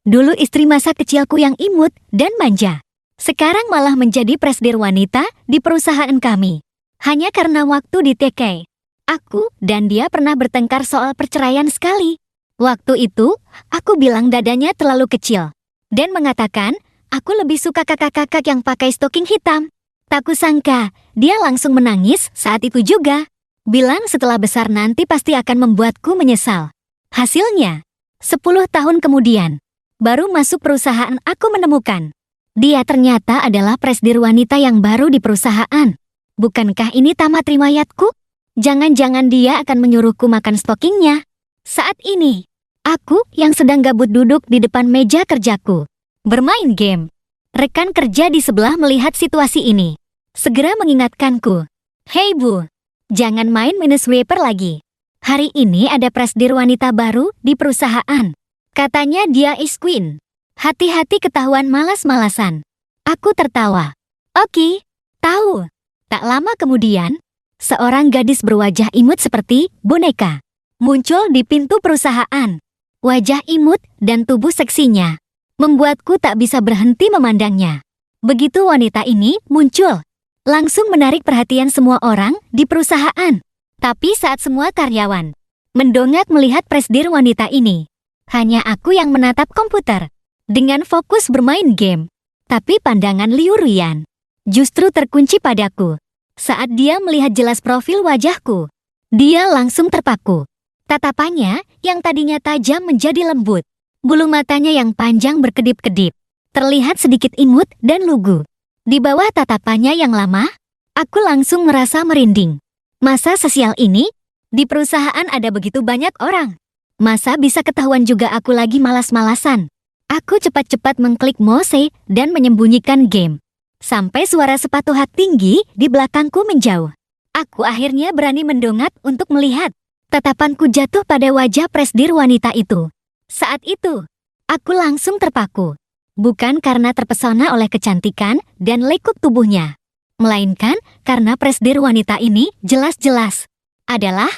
Dulu istri masa kecilku yang imut dan manja. Sekarang malah menjadi presidir wanita di perusahaan kami. Hanya karena waktu di TK. Aku dan dia pernah bertengkar soal perceraian sekali. Waktu itu, aku bilang dadanya terlalu kecil. Dan mengatakan, aku lebih suka kakak-kakak yang pakai stoking hitam. Tak kusangka, dia langsung menangis saat itu juga. Bilang setelah besar nanti pasti akan membuatku menyesal. Hasilnya, 10 tahun kemudian, baru masuk perusahaan aku menemukan. Dia ternyata adalah presidir wanita yang baru di perusahaan. Bukankah ini tamat riwayatku? Jangan-jangan dia akan menyuruhku makan stokingnya. Saat ini, aku yang sedang gabut duduk di depan meja kerjaku, bermain game. Rekan kerja di sebelah melihat situasi ini. Segera mengingatkanku, "Hei Bu, jangan main minus wiper lagi. Hari ini ada presidir wanita baru di perusahaan. Katanya dia is queen. Hati-hati ketahuan malas-malasan." Aku tertawa. "Oke, tahu." Tak lama kemudian, seorang gadis berwajah imut seperti boneka muncul di pintu perusahaan. Wajah imut dan tubuh seksinya membuatku tak bisa berhenti memandangnya. Begitu wanita ini muncul, langsung menarik perhatian semua orang di perusahaan. Tapi saat semua karyawan mendongak melihat presidir wanita ini, hanya aku yang menatap komputer dengan fokus bermain game. Tapi pandangan Liu Ruyan justru terkunci padaku. Saat dia melihat jelas profil wajahku, dia langsung terpaku. Tatapannya yang tadinya tajam menjadi lembut. Bulu matanya yang panjang berkedip-kedip, terlihat sedikit imut dan lugu. Di bawah tatapannya yang lama, aku langsung merasa merinding. Masa sesial ini? Di perusahaan ada begitu banyak orang. Masa bisa ketahuan juga aku lagi malas-malasan? Aku cepat-cepat mengklik mouse dan menyembunyikan game. Sampai suara sepatu hat tinggi di belakangku menjauh. Aku akhirnya berani mendongak untuk melihat. Tatapanku jatuh pada wajah presidir wanita itu. Saat itu, aku langsung terpaku. Bukan karena terpesona oleh kecantikan dan lekuk tubuhnya, melainkan karena presidir wanita ini jelas-jelas adalah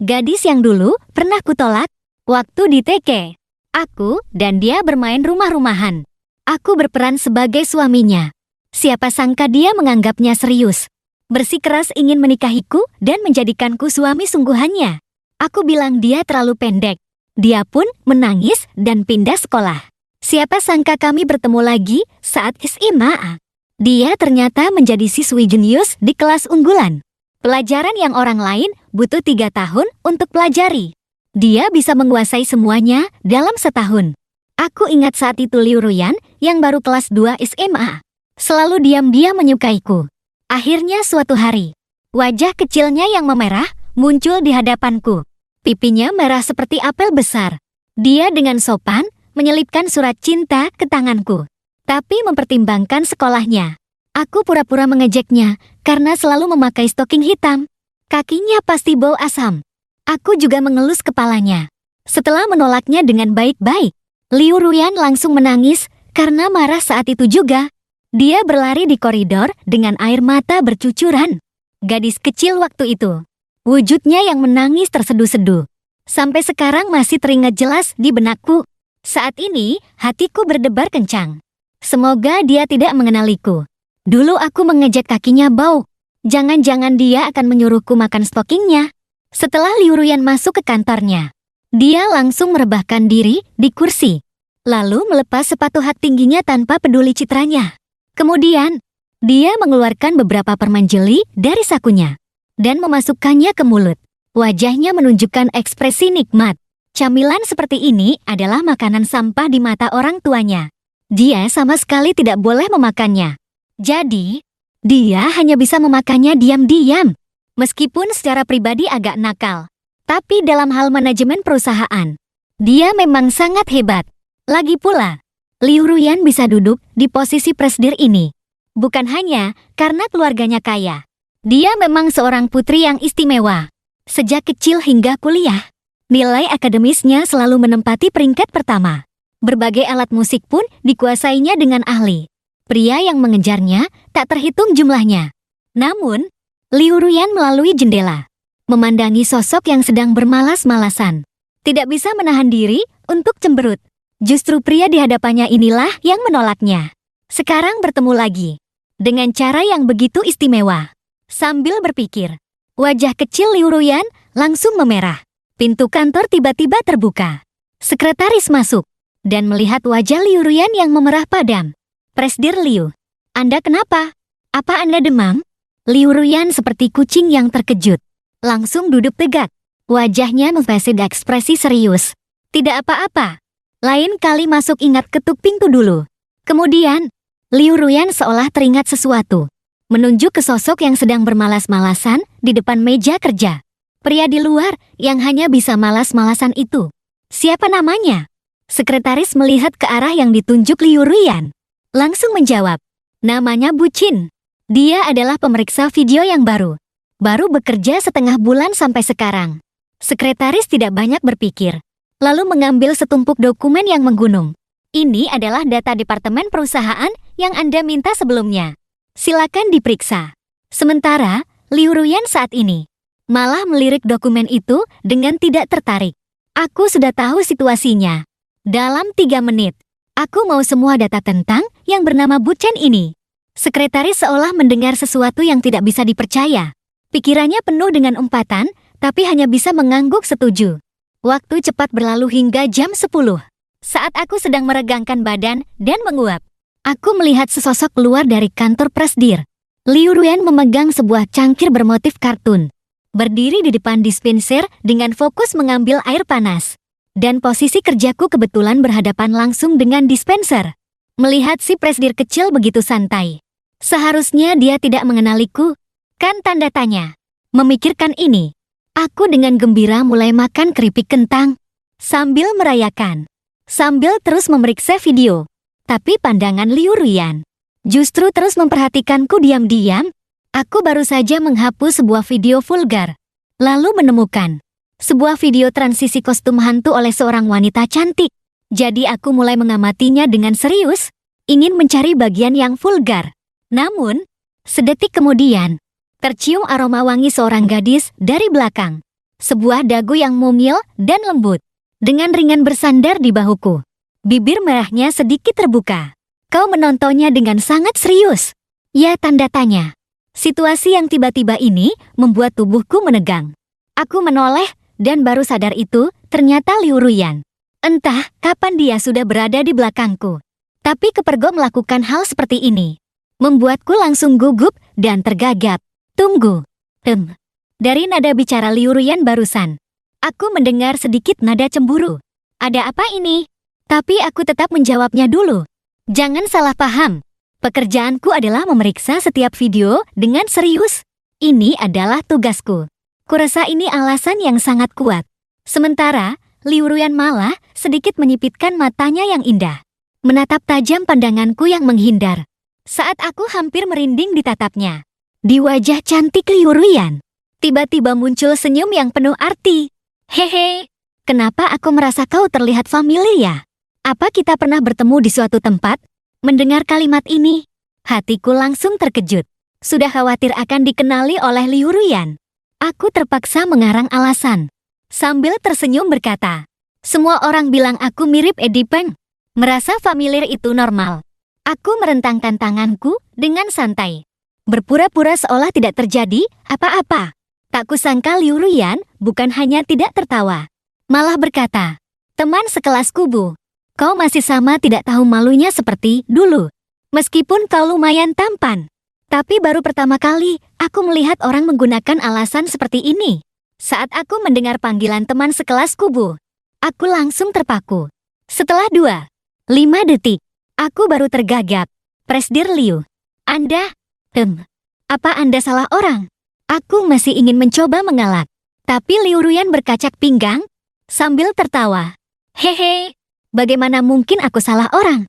gadis yang dulu pernah kutolak waktu di TK. Aku dan dia bermain rumah-rumahan. Aku berperan sebagai suaminya. Siapa sangka dia menganggapnya serius. Bersikeras ingin menikahiku dan menjadikanku suami sungguhannya. Aku bilang dia terlalu pendek. Dia pun menangis dan pindah sekolah. Siapa sangka kami bertemu lagi saat SMA. Dia ternyata menjadi siswi jenius di kelas unggulan. Pelajaran yang orang lain butuh 3 tahun untuk pelajari. Dia bisa menguasai semuanya dalam setahun. Aku ingat saat itu Liu Ruyan yang baru kelas 2 SMA. Selalu diam-diam menyukaiku. Akhirnya suatu hari, wajah kecilnya yang memerah muncul di hadapanku. Pipinya merah seperti apel besar. Dia dengan sopan menyelipkan surat cinta ke tanganku. Tapi mempertimbangkan sekolahnya, aku pura-pura mengejeknya karena selalu memakai stoking hitam. Kakinya pasti bau asam. Aku juga mengelus kepalanya. Setelah menolaknya dengan baik-baik, Liu Ruyan langsung menangis karena marah saat itu juga. Dia berlari di koridor dengan air mata bercucuran. Gadis kecil waktu itu, wujudnya yang menangis terseduh-seduh. Sampai sekarang masih teringat jelas di benakku. Saat ini, hatiku berdebar kencang. Semoga dia tidak mengenaliku. Dulu aku mengejek kakinya bau. Jangan-jangan dia akan menyuruhku makan stokingnya. Setelah Liu Ruyan masuk ke kantornya, dia langsung merebahkan diri di kursi. Lalu melepas sepatu hat tingginya tanpa peduli citranya. Kemudian, dia mengeluarkan beberapa permen jeli dari sakunya dan memasukkannya ke mulut. Wajahnya menunjukkan ekspresi nikmat. Camilan seperti ini adalah makanan sampah di mata orang tuanya. Dia sama sekali tidak boleh memakannya. Jadi, dia hanya bisa memakannya diam-diam. Meskipun secara pribadi agak nakal. Tapi dalam hal manajemen perusahaan, dia memang sangat hebat. Lagi pula, Liu Ruyan bisa duduk di posisi presidir ini. Bukan hanya karena keluarganya kaya. Dia memang seorang putri yang istimewa. Sejak kecil hingga kuliah, nilai akademisnya selalu menempati peringkat pertama. Berbagai alat musik pun dikuasainya dengan ahli. Pria yang mengejarnya tak terhitung jumlahnya. Namun, Liu Ruyan melalui jendela, memandangi sosok yang sedang bermalas-malasan. Tidak bisa menahan diri untuk cemberut. Justru pria di hadapannya inilah yang menolaknya. Sekarang bertemu lagi. Dengan cara yang begitu istimewa. Sambil berpikir, wajah kecil Liu Ruyan langsung memerah. Pintu kantor tiba-tiba terbuka. Sekretaris masuk dan melihat wajah Liu Ruyan yang memerah padam. Presdir Liu, Anda kenapa? Apa Anda demam? Liu Ruyan seperti kucing yang terkejut. Langsung duduk tegak. Wajahnya memfasid ekspresi serius. Tidak apa-apa. Lain kali masuk ingat ketuk pintu dulu. Kemudian, Liu Ruyan seolah teringat sesuatu. Menunjuk ke sosok yang sedang bermalas-malasan di depan meja kerja. Pria di luar yang hanya bisa malas-malasan itu. Siapa namanya? Sekretaris melihat ke arah yang ditunjuk Liu Ruyan. Langsung menjawab. Namanya Bu Chin. Dia adalah pemeriksa video yang baru. Baru bekerja setengah bulan sampai sekarang. Sekretaris tidak banyak berpikir. Lalu mengambil setumpuk dokumen yang menggunung. Ini adalah data departemen perusahaan yang Anda minta sebelumnya. Silakan diperiksa. Sementara, Liu Ruyan saat ini malah melirik dokumen itu dengan tidak tertarik. Aku sudah tahu situasinya. Dalam 3 menit, aku mau semua data tentang yang bernama Bu Chen ini. Sekretaris seolah mendengar sesuatu yang tidak bisa dipercaya. Pikirannya penuh dengan umpatan, tapi hanya bisa mengangguk setuju. Waktu cepat berlalu hingga jam 10. Saat aku sedang meregangkan badan dan menguap, aku melihat sesosok keluar dari kantor presdir. Liu Ruyan memegang sebuah cangkir bermotif kartun. Berdiri di depan dispenser dengan fokus mengambil air panas. Dan posisi kerjaku kebetulan berhadapan langsung dengan dispenser. Melihat si presdir kecil begitu santai. Seharusnya dia tidak mengenaliku, kan tanda tanya. Memikirkan ini, aku dengan gembira mulai makan keripik kentang. Sambil merayakan. Sambil terus memeriksa video. Tapi pandangan Liu Ruyan justru terus memperhatikanku diam-diam. Aku baru saja menghapus sebuah video vulgar. Lalu menemukan sebuah video transisi kostum hantu oleh seorang wanita cantik. Jadi aku mulai mengamatinya dengan serius, ingin mencari bagian yang vulgar. Namun, sedetik kemudian, tercium aroma wangi seorang gadis dari belakang. Sebuah dagu yang mumil dan lembut, dengan ringan bersandar di bahuku. Bibir merahnya sedikit terbuka. Kau menontonnya dengan sangat serius. Ya, tanda tanya. Situasi yang tiba-tiba ini membuat tubuhku menegang. Aku menoleh dan baru sadar itu ternyata Liu Ruyan. Entah kapan dia sudah berada di belakangku. Tapi kepergok melakukan hal seperti ini. Membuatku langsung gugup dan tergagap. Tunggu. Dari nada bicara Liu Ruyan barusan, aku mendengar sedikit nada cemburu. Ada apa ini? Tapi aku tetap menjawabnya dulu. Jangan salah paham. Pekerjaanku adalah memeriksa setiap video dengan serius. Ini adalah tugasku. Kurasa ini alasan yang sangat kuat. Sementara, Liu Ruyan malah sedikit menyipitkan matanya yang indah. Menatap tajam pandanganku yang menghindar. Saat aku hampir merinding ditatapnya. Di wajah cantik Liu Ruyan, tiba-tiba muncul senyum yang penuh arti. Hehe, kenapa aku merasa kau terlihat familiar? Apa kita pernah bertemu di suatu tempat? Mendengar kalimat ini, hatiku langsung terkejut. Sudah khawatir akan dikenali oleh Liu Ruyan. Aku terpaksa mengarang alasan. Sambil tersenyum berkata, semua orang bilang aku mirip Eddie Peng. Merasa familiar itu normal. Aku merentangkan tanganku dengan santai. Berpura-pura seolah tidak terjadi apa-apa. Tak kusangka Liu Ruyan bukan hanya tidak tertawa. Malah berkata, teman sekelas kubu. Kau masih sama tidak tahu malunya seperti dulu. Meskipun kau lumayan tampan. Tapi baru pertama kali aku melihat orang menggunakan alasan seperti ini. Saat aku mendengar panggilan teman sekelas kubu, aku langsung terpaku. Setelah 2-5 detik, aku baru tergagap. Presdir Liu, Anda? Apa Anda salah orang? Aku masih ingin mencoba mengelak. Tapi Liu Ruyan berkacak pinggang sambil tertawa. Hehe, bagaimana mungkin aku salah orang?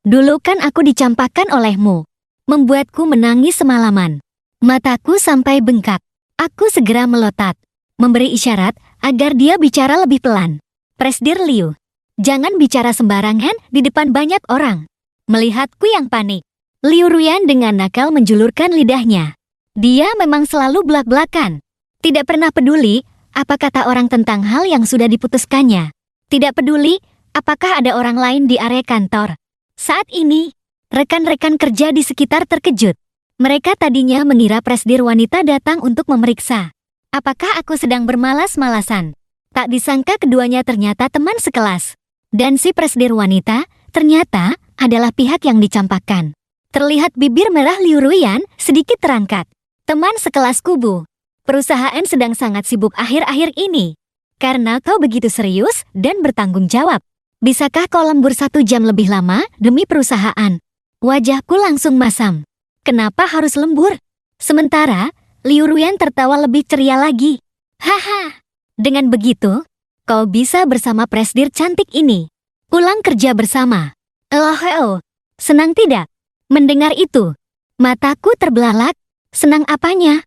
Dulu kan aku dicampakkan olehmu. Membuatku menangis semalaman. Mataku sampai bengkak. Aku segera melotot. Memberi isyarat agar dia bicara lebih pelan. Presdir Liu, jangan bicara sembarangan di depan banyak orang. Melihatku yang panik, Liu Ruyan dengan nakal menjulurkan lidahnya. Dia memang selalu belak-belakan. Tidak pernah peduli apa kata orang tentang hal yang sudah diputuskannya. Tidak peduli Apakah ada orang lain di area kantor? Saat ini, rekan-rekan kerja di sekitar terkejut. Mereka tadinya mengira presidir wanita datang untuk memeriksa apakah aku sedang bermalas-malasan. Tak disangka keduanya ternyata teman sekelas. Dan si presidir wanita ternyata adalah pihak yang dicampakkan. Terlihat bibir merah Liu Ruyan sedikit terangkat. Teman sekelas kubu. Perusahaan sedang sangat sibuk akhir-akhir ini. Karena kau begitu serius dan bertanggung jawab. Bisakah kau lembur 1 jam lebih lama demi perusahaan? Wajahku langsung masam. Kenapa harus lembur? Sementara, Liu Ruyan tertawa lebih ceria lagi. Haha. Dengan begitu, kau bisa bersama presidir cantik ini. Pulang kerja bersama. Oh, senang tidak? Mendengar itu, mataku terbelalak. Senang apanya?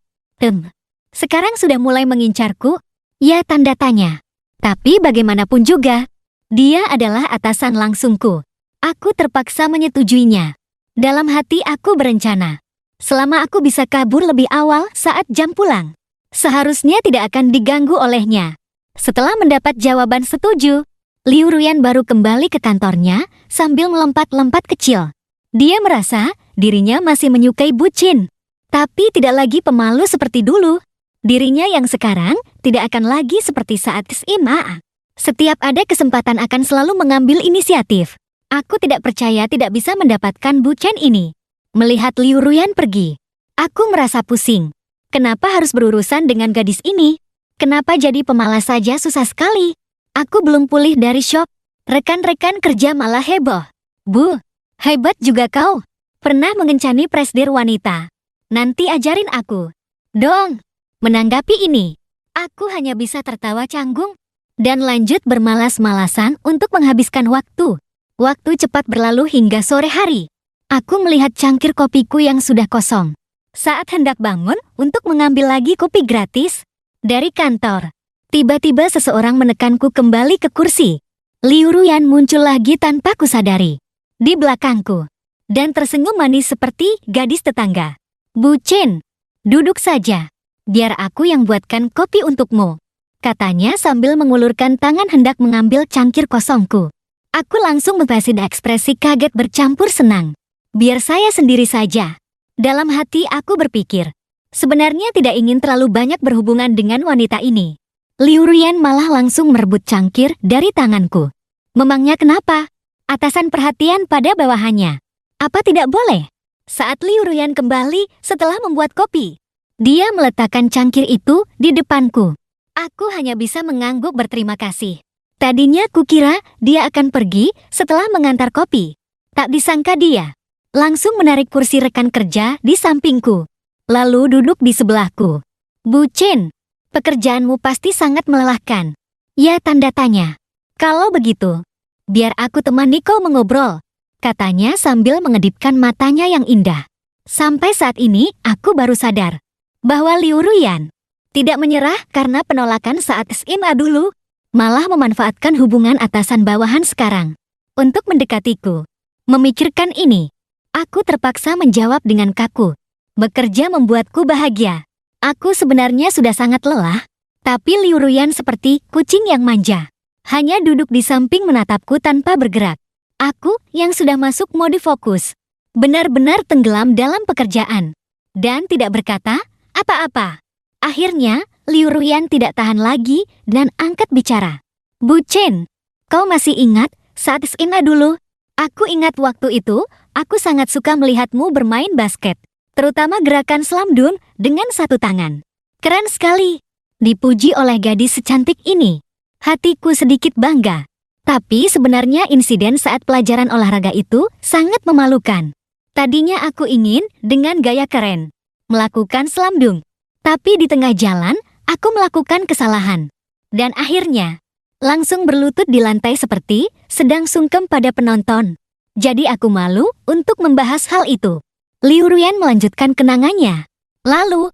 Sekarang sudah mulai mengincarku? Ya, tanda tanya. Tapi bagaimanapun juga, dia adalah atasan langsungku. Aku terpaksa menyetujuinya. Dalam hati aku berencana. Selama aku bisa kabur lebih awal saat jam pulang, seharusnya tidak akan diganggu olehnya. Setelah mendapat jawaban setuju, Liu Ruyan baru kembali ke kantornya sambil melompat-lompat kecil. Dia merasa dirinya masih menyukai bucin, tapi tidak lagi pemalu seperti dulu. Dirinya yang sekarang tidak akan lagi seperti saat SMA. Setiap ada kesempatan akan selalu mengambil inisiatif. Aku tidak percaya tidak bisa mendapatkan bucin ini. Melihat Liu Ruyan pergi, aku merasa pusing. Kenapa harus berurusan dengan gadis ini? Kenapa jadi pemalas saja susah sekali? Aku belum pulih dari shock. Rekan-rekan kerja malah heboh. Bu, hebat juga kau. Pernah mengencani presidir wanita. Nanti ajarin aku. Dong. Menanggapi ini, aku hanya bisa tertawa canggung dan lanjut bermalas-malasan untuk menghabiskan waktu. Waktu cepat berlalu hingga sore hari. Aku melihat cangkir kopiku yang sudah kosong. Saat hendak bangun untuk mengambil lagi kopi gratis dari kantor, tiba-tiba seseorang menekanku kembali ke kursi. Liu Ruyan muncul lagi tanpa kusadari di belakangku dan tersenyum manis seperti gadis tetangga. Bucin, duduk saja. Biar aku yang buatkan kopi untukmu, katanya sambil mengulurkan tangan hendak mengambil cangkir kosongku. Aku langsung membasin ekspresi kaget bercampur senang. Biar saya sendiri saja. Dalam hati aku berpikir, sebenarnya tidak ingin terlalu banyak berhubungan dengan wanita ini. Liu Ruyan malah langsung merebut cangkir dari tanganku. Memangnya kenapa? Atasan perhatian pada bawahannya. Apa tidak boleh? Saat Liu Ruyan kembali setelah membuat kopi, dia meletakkan cangkir itu di depanku. Aku hanya bisa mengangguk berterima kasih. Tadinya kukira dia akan pergi setelah mengantar kopi. Tak disangka dia langsung menarik kursi rekan kerja di sampingku, lalu duduk di sebelahku. Bucin, pekerjaanmu pasti sangat melelahkan. Ya, tanda tanya. Kalau begitu, biar aku temani kau mengobrol, katanya sambil mengedipkan matanya yang indah. Sampai saat ini aku baru sadar bahwa Liu Ruyan tidak menyerah karena penolakan saat SMA dulu, malah memanfaatkan hubungan atasan bawahan sekarang untuk mendekatiku. Memikirkan ini, aku terpaksa menjawab dengan kaku. Bekerja membuatku bahagia. Aku sebenarnya sudah sangat lelah, tapi Liu Ruyan seperti kucing yang manja. Hanya duduk di samping menatapku tanpa bergerak. Aku yang sudah masuk mode fokus, benar-benar tenggelam dalam pekerjaan, dan tidak berkata apa-apa. Akhirnya, Liu Ruyan tidak tahan lagi dan angkat bicara. Bucin, kau masih ingat saat SMA dulu? Aku ingat waktu itu, aku sangat suka melihatmu bermain basket. Terutama gerakan slam dunk dengan satu tangan. Keren sekali. Dipuji oleh gadis secantik ini. Hatiku sedikit bangga. Tapi sebenarnya insiden saat pelajaran olahraga itu sangat memalukan. Tadinya aku ingin dengan gaya keren melakukan slam dunk. Tapi di tengah jalan, aku melakukan kesalahan. Dan akhirnya, langsung berlutut di lantai seperti sedang sungkem pada penonton. Jadi aku malu untuk membahas hal itu. Liu Ruyan melanjutkan kenangannya. Lalu,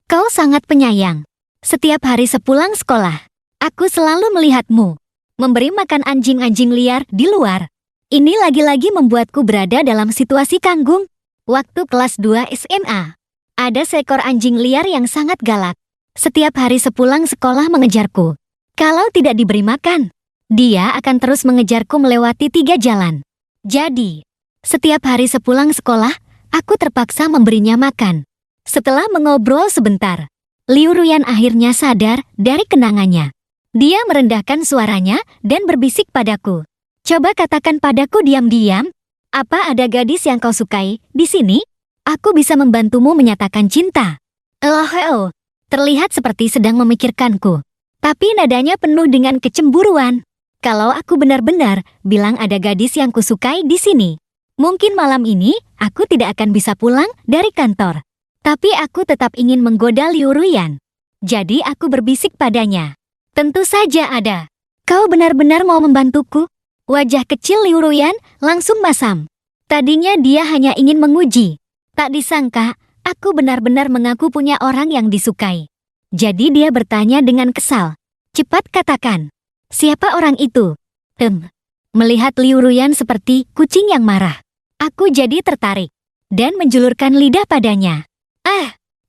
kau sangat penyayang. Setiap hari sepulang sekolah, aku selalu melihatmu memberi makan anjing-anjing liar di luar. Ini lagi-lagi membuatku berada dalam situasi kanggung. Waktu kelas 2 SMA, ada seekor anjing liar yang sangat galak. Setiap hari sepulang sekolah mengejarku. Kalau tidak diberi makan, Dia akan terus mengejarku melewati 3 jalan. Jadi, setiap hari sepulang sekolah, aku terpaksa memberinya makan. Setelah mengobrol sebentar, Liu Ruyan akhirnya sadar dari kenangannya. Dia merendahkan suaranya dan berbisik padaku. Coba katakan padaku diam-diam, apa ada gadis yang kau sukai di sini? Aku bisa membantumu menyatakan cinta. Eloheo, terlihat seperti sedang memikirkanku. Tapi nadanya penuh dengan kecemburuan. Kalau aku benar-benar bilang ada gadis yang kusukai di sini, mungkin malam ini aku tidak akan bisa pulang dari kantor. Tapi aku tetap ingin menggoda Liu Ruyan. Jadi aku berbisik padanya. Tentu saja ada. Kau benar-benar mau membantuku? Wajah kecil Liu Ruyan langsung masam. Tadinya dia hanya ingin menguji. Tak disangka, aku benar-benar mengaku punya orang yang disukai. Jadi dia bertanya dengan kesal. Cepat katakan. Siapa orang itu? Melihat Liu Ruyan seperti kucing yang marah, aku jadi tertarik dan menjulurkan lidah padanya.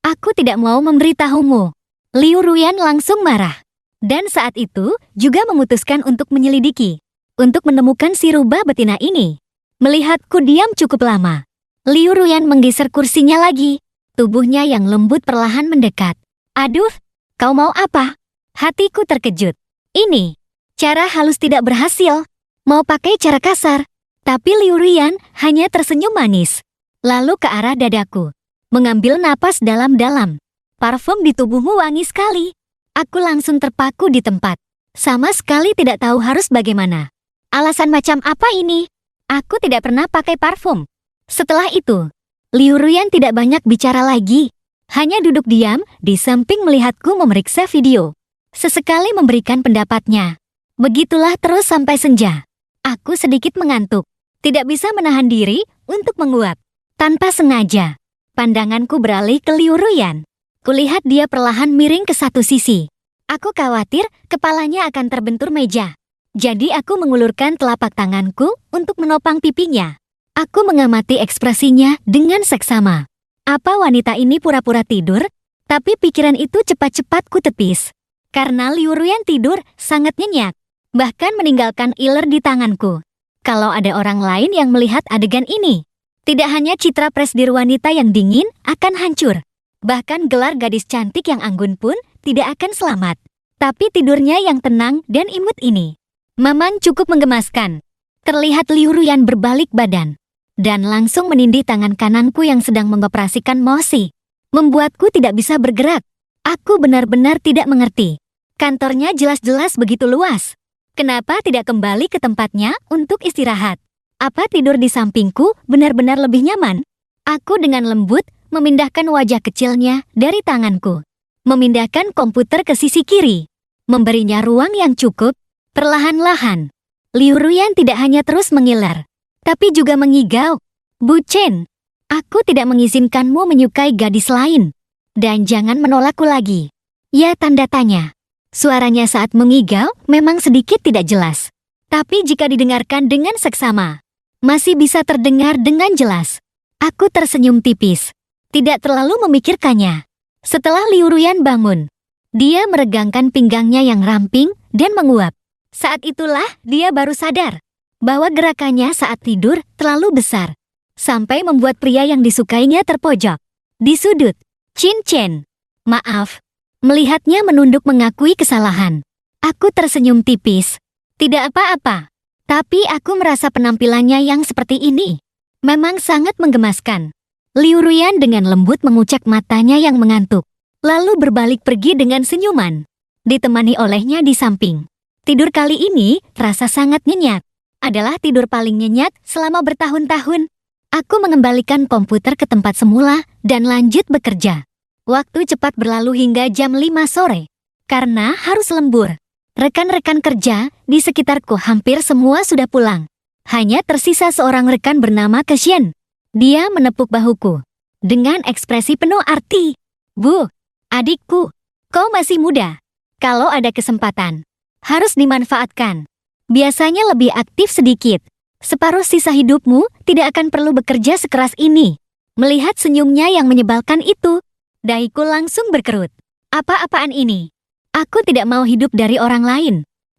Aku tidak mau memberitahumu. Liu Ruyan langsung marah. Dan saat itu juga memutuskan untuk menyelidiki, untuk menemukan si rubah betina ini. Melihatku diam cukup lama, Liu Ruyan menggeser kursinya lagi. Tubuhnya yang lembut perlahan mendekat. Aduh, kau mau apa? Hatiku terkejut. Ini cara halus tidak berhasil. Mau pakai cara kasar. Tapi Liu Ruyan hanya tersenyum manis. Lalu ke arah dadaku. Mengambil napas dalam-dalam. Parfum di tubuhmu wangi sekali. Aku langsung terpaku di tempat. Sama sekali tidak tahu harus bagaimana. Alasan macam apa ini? Aku tidak pernah pakai parfum. Setelah itu, Liu Ruyan tidak banyak bicara lagi. Hanya duduk diam di samping melihatku memeriksa video. Sesekali memberikan pendapatnya. Begitulah terus sampai senja. Aku sedikit mengantuk. Tidak bisa menahan diri untuk menguap. Tanpa sengaja, pandanganku beralih ke Liu Ruyan. Kulihat dia perlahan miring ke satu sisi. Aku khawatir kepalanya akan terbentur meja. Jadi aku mengulurkan telapak tanganku untuk menopang pipinya. Aku mengamati ekspresinya dengan seksama. Apa wanita ini pura-pura tidur? Tapi pikiran itu cepat-cepat kutepis. Karena Liu Ruyan tidur sangat nyenyak. Bahkan meninggalkan iler di tanganku. Kalau ada orang lain yang melihat adegan ini, tidak hanya citra presdir wanita yang dingin akan hancur. Bahkan gelar gadis cantik yang anggun pun tidak akan selamat. Tapi tidurnya yang tenang dan imut ini memang cukup menggemaskan. Terlihat Liu Ruyan berbalik badan dan langsung menindih tangan kananku yang sedang mengoperasikan mosi. Membuatku tidak bisa bergerak. Aku benar-benar tidak mengerti. Kantornya jelas-jelas begitu luas. Kenapa tidak kembali ke tempatnya untuk istirahat? Apa tidur di sampingku benar-benar lebih nyaman? Aku dengan lembut memindahkan wajah kecilnya dari tanganku. Memindahkan komputer ke sisi kiri. Memberinya ruang yang cukup. Perlahan-lahan, Liu Ruyan tidak hanya terus mengiler, tapi juga mengigau. Bucin, aku tidak mengizinkanmu menyukai gadis lain. Dan jangan menolakku lagi. Ya, tanda tanya. Suaranya saat mengigau memang sedikit tidak jelas. Tapi jika didengarkan dengan seksama, masih bisa terdengar dengan jelas. Aku tersenyum tipis. Tidak terlalu memikirkannya. Setelah Liu Ruyan bangun, dia meregangkan pinggangnya yang ramping dan menguap. Saat itulah dia baru sadar bahwa gerakannya saat tidur terlalu besar. Sampai membuat pria yang disukainya terpojok di sudut. Chin Chen, maaf. Melihatnya menunduk mengakui kesalahan. Aku tersenyum tipis. Tidak apa-apa. Tapi aku merasa penampilannya yang seperti ini memang sangat menggemaskan. Liu Ruyan dengan lembut mengucek matanya yang mengantuk. Lalu berbalik pergi dengan senyuman. Ditemani olehnya di samping. Tidur kali ini terasa sangat nyenyak. Adalah tidur paling nyenyak selama bertahun-tahun. Aku mengembalikan komputer ke tempat semula dan lanjut bekerja. Waktu cepat berlalu hingga jam 5 sore. Karena harus lembur. Rekan-rekan kerja di sekitarku hampir semua sudah pulang. Hanya tersisa seorang rekan bernama Keshen. Dia menepuk bahuku dengan ekspresi penuh arti. Bu, adikku, kau masih muda. Kalau ada kesempatan, harus dimanfaatkan. Biasanya lebih aktif sedikit. Separuh sisa hidupmu tidak akan perlu bekerja sekeras ini. Melihat senyumnya yang menyebalkan itu, dahiku langsung berkerut. Apa-apaan ini? Aku tidak mau hidup dari orang lain.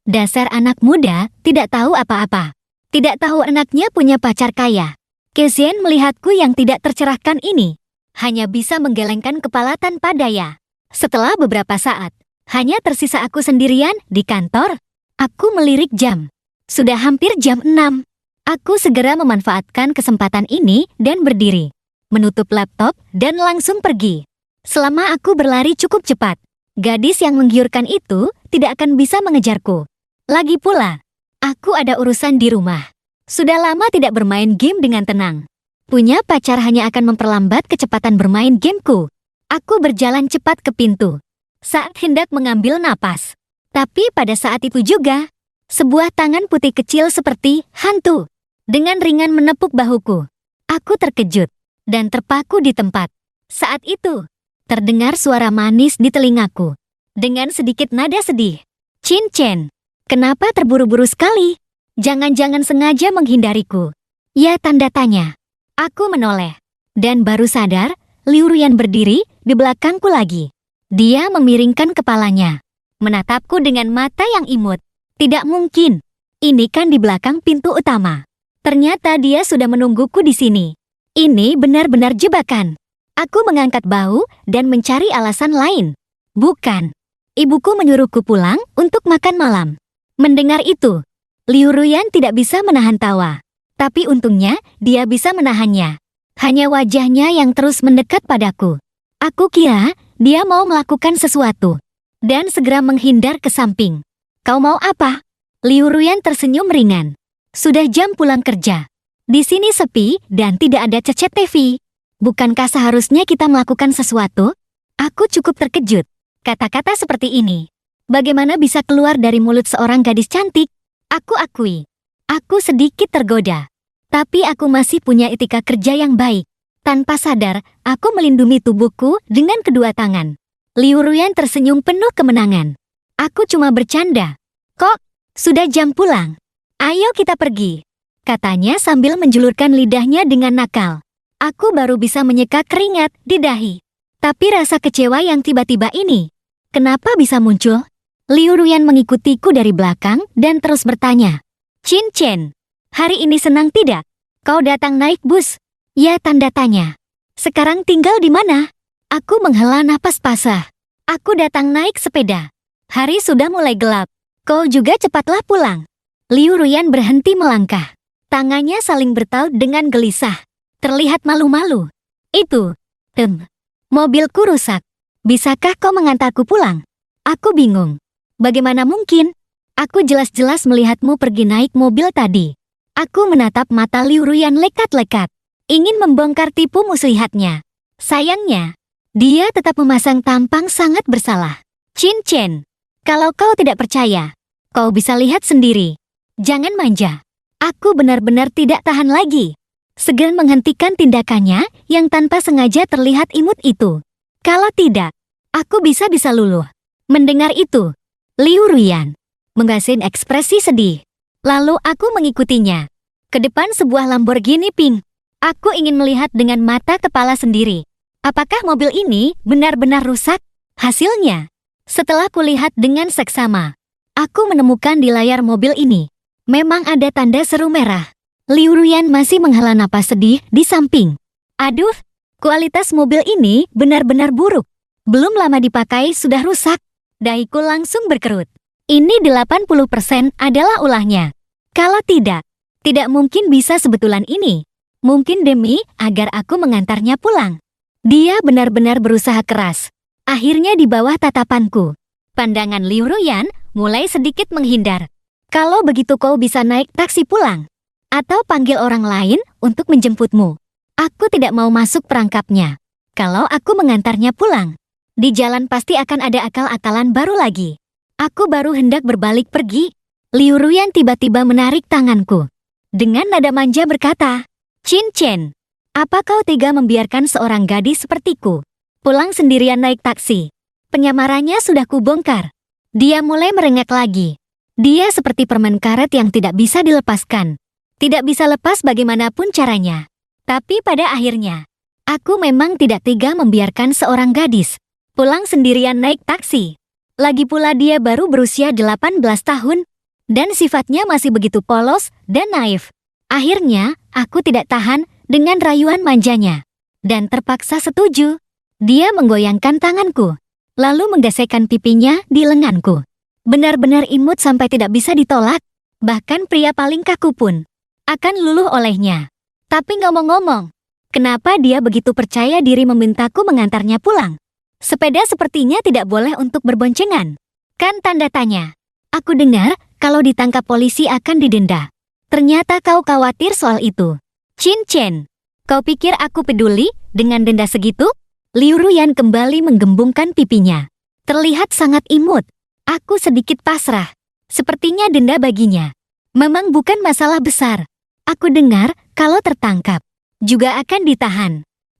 Dasar anak muda, tidak tahu apa-apa. Tidak tahu anaknya punya pacar kaya. Kezien melihatku yang tidak tercerahkan ini. Hanya bisa menggelengkan kepala tanpa daya. Setelah beberapa saat, hanya tersisa aku sendirian di kantor. Aku melirik jam. Sudah hampir jam 6. Aku segera memanfaatkan kesempatan ini dan berdiri. Menutup laptop dan langsung pergi. Selama aku berlari cukup cepat, gadis yang menggiurkan itu tidak akan bisa mengejarku. Lagi pula, aku ada urusan di rumah. Sudah lama tidak bermain game dengan tenang. Punya pacar hanya akan memperlambat kecepatan bermain gameku. Aku berjalan cepat ke pintu. Saat hendak mengambil napas. Tapi pada saat itu juga, sebuah tangan putih kecil seperti hantu dengan ringan menepuk bahuku. Aku terkejut dan terpaku di tempat. Saat itu, terdengar suara manis di telingaku. Dengan sedikit nada sedih. Chin Chen, kenapa terburu-buru sekali? Jangan-jangan sengaja menghindariku. Ya, tanda tanya. Aku menoleh. Dan baru sadar, Liu Ruyan berdiri di belakangku lagi. Dia memiringkan kepalanya. Menatapku dengan mata yang imut. Tidak mungkin. Ini kan di belakang pintu utama. Ternyata dia sudah menungguku di sini. Ini benar-benar jebakan. Aku mengangkat bahu dan mencari alasan lain. Bukan. Ibuku menyuruhku pulang untuk makan malam. Mendengar itu, Liu Ruyan tidak bisa menahan tawa. Tapi untungnya, dia bisa menahannya. Hanya wajahnya yang terus mendekat padaku. Aku kira dia mau melakukan sesuatu. Dan segera menghindar ke samping. Kau mau apa? Liu Ruyan tersenyum ringan. Sudah jam pulang kerja. Di sini sepi dan tidak ada cecet TV. Bukankah seharusnya kita melakukan sesuatu? Aku cukup terkejut. Kata-kata seperti ini. Bagaimana bisa keluar dari mulut seorang gadis cantik? Aku akui. Aku sedikit tergoda. Tapi aku masih punya etika kerja yang baik. Tanpa sadar, aku melindungi tubuhku dengan kedua tangan. Liu Ruyan tersenyum penuh kemenangan. Aku cuma bercanda. Kok, sudah jam pulang? Ayo kita pergi, katanya sambil menjulurkan lidahnya dengan nakal. Aku baru bisa menyeka keringat di dahi. Tapi rasa kecewa yang tiba-tiba ini, kenapa bisa muncul? Liu Ruyan mengikutiku dari belakang dan terus bertanya. Chin Chen, hari ini senang tidak? Kau datang naik bus? Ya, tanda tanya. Sekarang tinggal di mana? Aku menghela napas pasah. Aku datang naik sepeda. Hari sudah mulai gelap. Kau juga cepatlah pulang. Liu Ruyan berhenti melangkah. Tangannya saling bertaut dengan gelisah. Terlihat malu-malu. Itu, mobilku rusak. Bisakah kau mengantarku pulang? Aku bingung. Bagaimana mungkin? Aku jelas-jelas melihatmu pergi naik mobil tadi. Aku menatap mata Liu Ruyan lekat-lekat. Ingin membongkar tipu muslihatnya. Sayangnya, dia tetap memasang tampang sangat bersalah. Chin Chen, kalau kau tidak percaya, kau bisa lihat sendiri. Jangan manja. Aku benar-benar tidak tahan lagi. Segera menghentikan tindakannya yang tanpa sengaja terlihat imut itu. Kalau tidak, aku bisa luluh. Mendengar itu, Liu Ruyan menggasin ekspresi sedih. Lalu aku mengikutinya. Ke depan sebuah Lamborghini pink. Aku ingin melihat dengan mata kepala sendiri. Apakah mobil ini benar-benar rusak? Hasilnya, setelah kulihat dengan seksama, aku menemukan di layar mobil ini memang ada tanda seru merah. Liu Ruyan masih menghela napas sedih di samping. Aduh, kualitas mobil ini benar-benar buruk. Belum lama dipakai sudah rusak. Dahiku langsung berkerut. Ini 80% adalah ulahnya. Kalau tidak mungkin bisa sebetulan ini. Mungkin demi agar aku mengantarnya pulang. Dia benar-benar berusaha keras. Akhirnya di bawah tatapanku, pandangan Liu Ruyan mulai sedikit menghindar. Kalau begitu kau bisa naik taksi pulang. Atau panggil orang lain untuk menjemputmu. Aku tidak mau masuk perangkapnya. Kalau aku mengantarnya pulang, di jalan pasti akan ada akal-akalan baru lagi. Aku baru hendak berbalik pergi. Liu Ruyan tiba-tiba menarik tanganku. Dengan nada manja berkata, Chin Chen, apa kau tega membiarkan seorang gadis sepertiku pulang sendirian naik taksi? Penyamarannya sudah kubongkar. Dia mulai merengek lagi. Dia seperti permen karet yang tidak bisa dilepaskan. Tidak bisa lepas bagaimanapun caranya. Tapi pada akhirnya, aku memang tidak tega membiarkan seorang gadis pulang sendirian naik taksi. Lagi pula dia baru berusia 18 tahun. dan sifatnya masih begitu polos dan naif. Akhirnya, aku tidak tahan dengan rayuan manjanya, dan terpaksa setuju. Dia menggoyangkan tanganku, lalu menggesekkan pipinya di lenganku. Benar-benar imut sampai tidak bisa ditolak. Bahkan pria paling kaku pun akan luluh olehnya. Tapi ngomong-ngomong, kenapa dia begitu percaya diri memintaku mengantarnya pulang? Sepeda sepertinya tidak boleh untuk berboncengan. Kan tanda tanya. Aku dengar kalau ditangkap polisi akan didenda. Ternyata kau khawatir soal itu. Chin Chen, kau pikir aku peduli dengan denda segitu? Liu Ruyan kembali menggembungkan pipinya. Terlihat sangat imut. Aku sedikit pasrah. Sepertinya denda baginya memang bukan masalah besar. Aku dengar kalau tertangkap juga akan ditahan.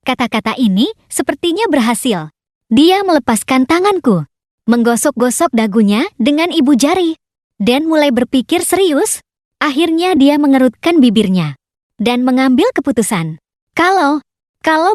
Kata-kata ini sepertinya berhasil. Dia melepaskan tanganku, menggosok-gosok dagunya dengan ibu jari, dan mulai berpikir serius. Akhirnya dia mengerutkan bibirnya dan mengambil keputusan. Kalau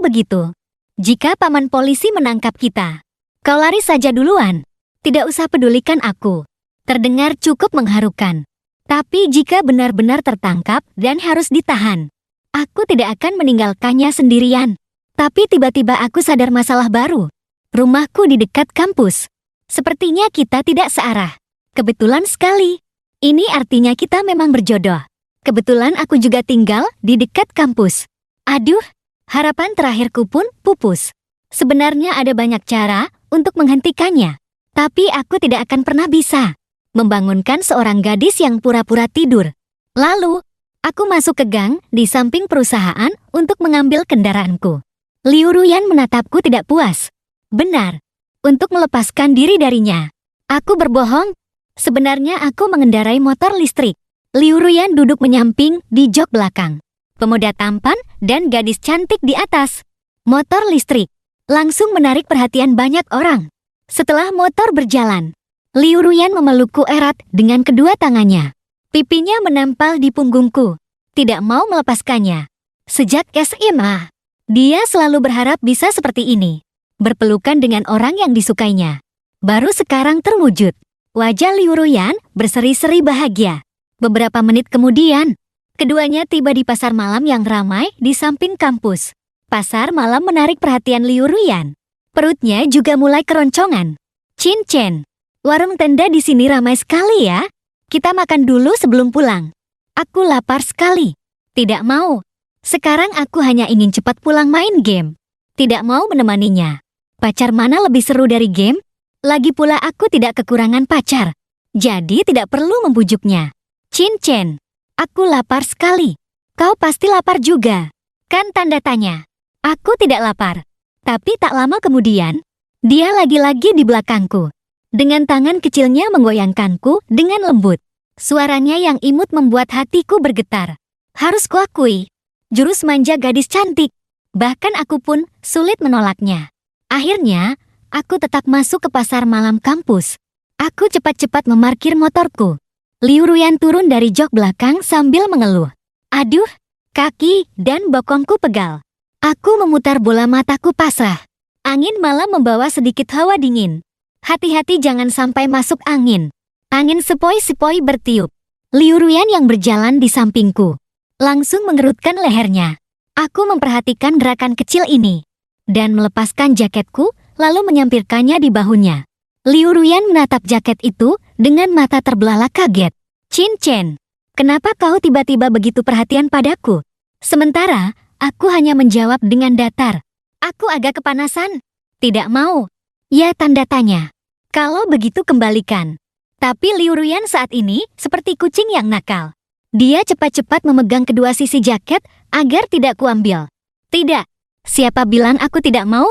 begitu, jika paman polisi menangkap kita, kau lari saja duluan. Tidak usah pedulikan aku. Terdengar cukup mengharukan. Tapi jika benar-benar tertangkap dan harus ditahan, aku tidak akan meninggalkannya sendirian. Tapi tiba-tiba aku sadar masalah baru. Rumahku di dekat kampus. Sepertinya kita tidak searah. Kebetulan sekali. Ini artinya kita memang berjodoh. Kebetulan aku juga tinggal di dekat kampus. Aduh, harapan terakhirku pun pupus. Sebenarnya ada banyak cara untuk menghentikannya. Tapi aku tidak akan pernah bisa membangunkan seorang gadis yang pura-pura tidur. Lalu, aku masuk ke gang di samping perusahaan untuk mengambil kendaraanku. Liu Ruyan menatapku tidak puas. Benar, untuk melepaskan diri darinya. Aku berbohong. Sebenarnya aku mengendarai motor listrik. Liu Ruyan duduk menyamping di jok belakang. Pemuda tampan dan gadis cantik di atas. Motor listrik langsung menarik perhatian banyak orang. Setelah motor berjalan, Liu Ruyan memelukku erat dengan kedua tangannya. Pipinya menempel di punggungku. Tidak mau melepaskannya. Sejak SMA, dia selalu berharap bisa seperti ini. Berpelukan dengan orang yang disukainya. Baru sekarang terwujud. Wajah Liu Ruyan berseri-seri bahagia. Beberapa menit kemudian, keduanya tiba di pasar malam yang ramai di samping kampus. Pasar malam menarik perhatian Liu Ruyan. Perutnya juga mulai keroncongan. Chin Chen, warung tenda di sini ramai sekali ya. Kita makan dulu sebelum pulang. Aku lapar sekali. Tidak mau. Sekarang aku hanya ingin cepat pulang main game. Tidak mau menemaninya. Pacar mana lebih seru dari game? Lagi pula aku tidak kekurangan pacar. Jadi tidak perlu membujuknya. Chin Chen, aku lapar sekali. Kau pasti lapar juga. Kan tanda tanya. Aku tidak lapar. Tapi tak lama kemudian, dia lagi-lagi di belakangku. Dengan tangan kecilnya menggoyangkanku dengan lembut. Suaranya yang imut membuat hatiku bergetar. Harus kuakui, jurus manja gadis cantik. Bahkan aku pun sulit menolaknya. Akhirnya, aku tetap masuk ke pasar malam kampus. Aku cepat-cepat memarkir motorku. Liu Ruyan turun dari jok belakang sambil mengeluh. Aduh, kaki dan bokongku pegal. Aku memutar bola mataku pasrah. Angin malam membawa sedikit hawa dingin. Hati-hati jangan sampai masuk angin. Angin sepoi-sepoi bertiup. Liu Ruyan yang berjalan di sampingku langsung mengerutkan lehernya. Aku memperhatikan gerakan kecil ini dan melepaskan jaketku lalu menyampirkannya di bahunya. Liu Ruyan menatap jaket itu dengan mata terbelalak kaget. Chin Chen, kenapa kau tiba-tiba begitu perhatian padaku? Sementara aku hanya menjawab dengan datar. Aku agak kepanasan. Tidak mau. Ya tanda tanya. Kalau begitu kembalikan. Tapi Liu Ruyan saat ini seperti kucing yang nakal. Dia cepat-cepat memegang kedua sisi jaket agar tidak kuambil. Tidak. Siapa bilang aku tidak mau?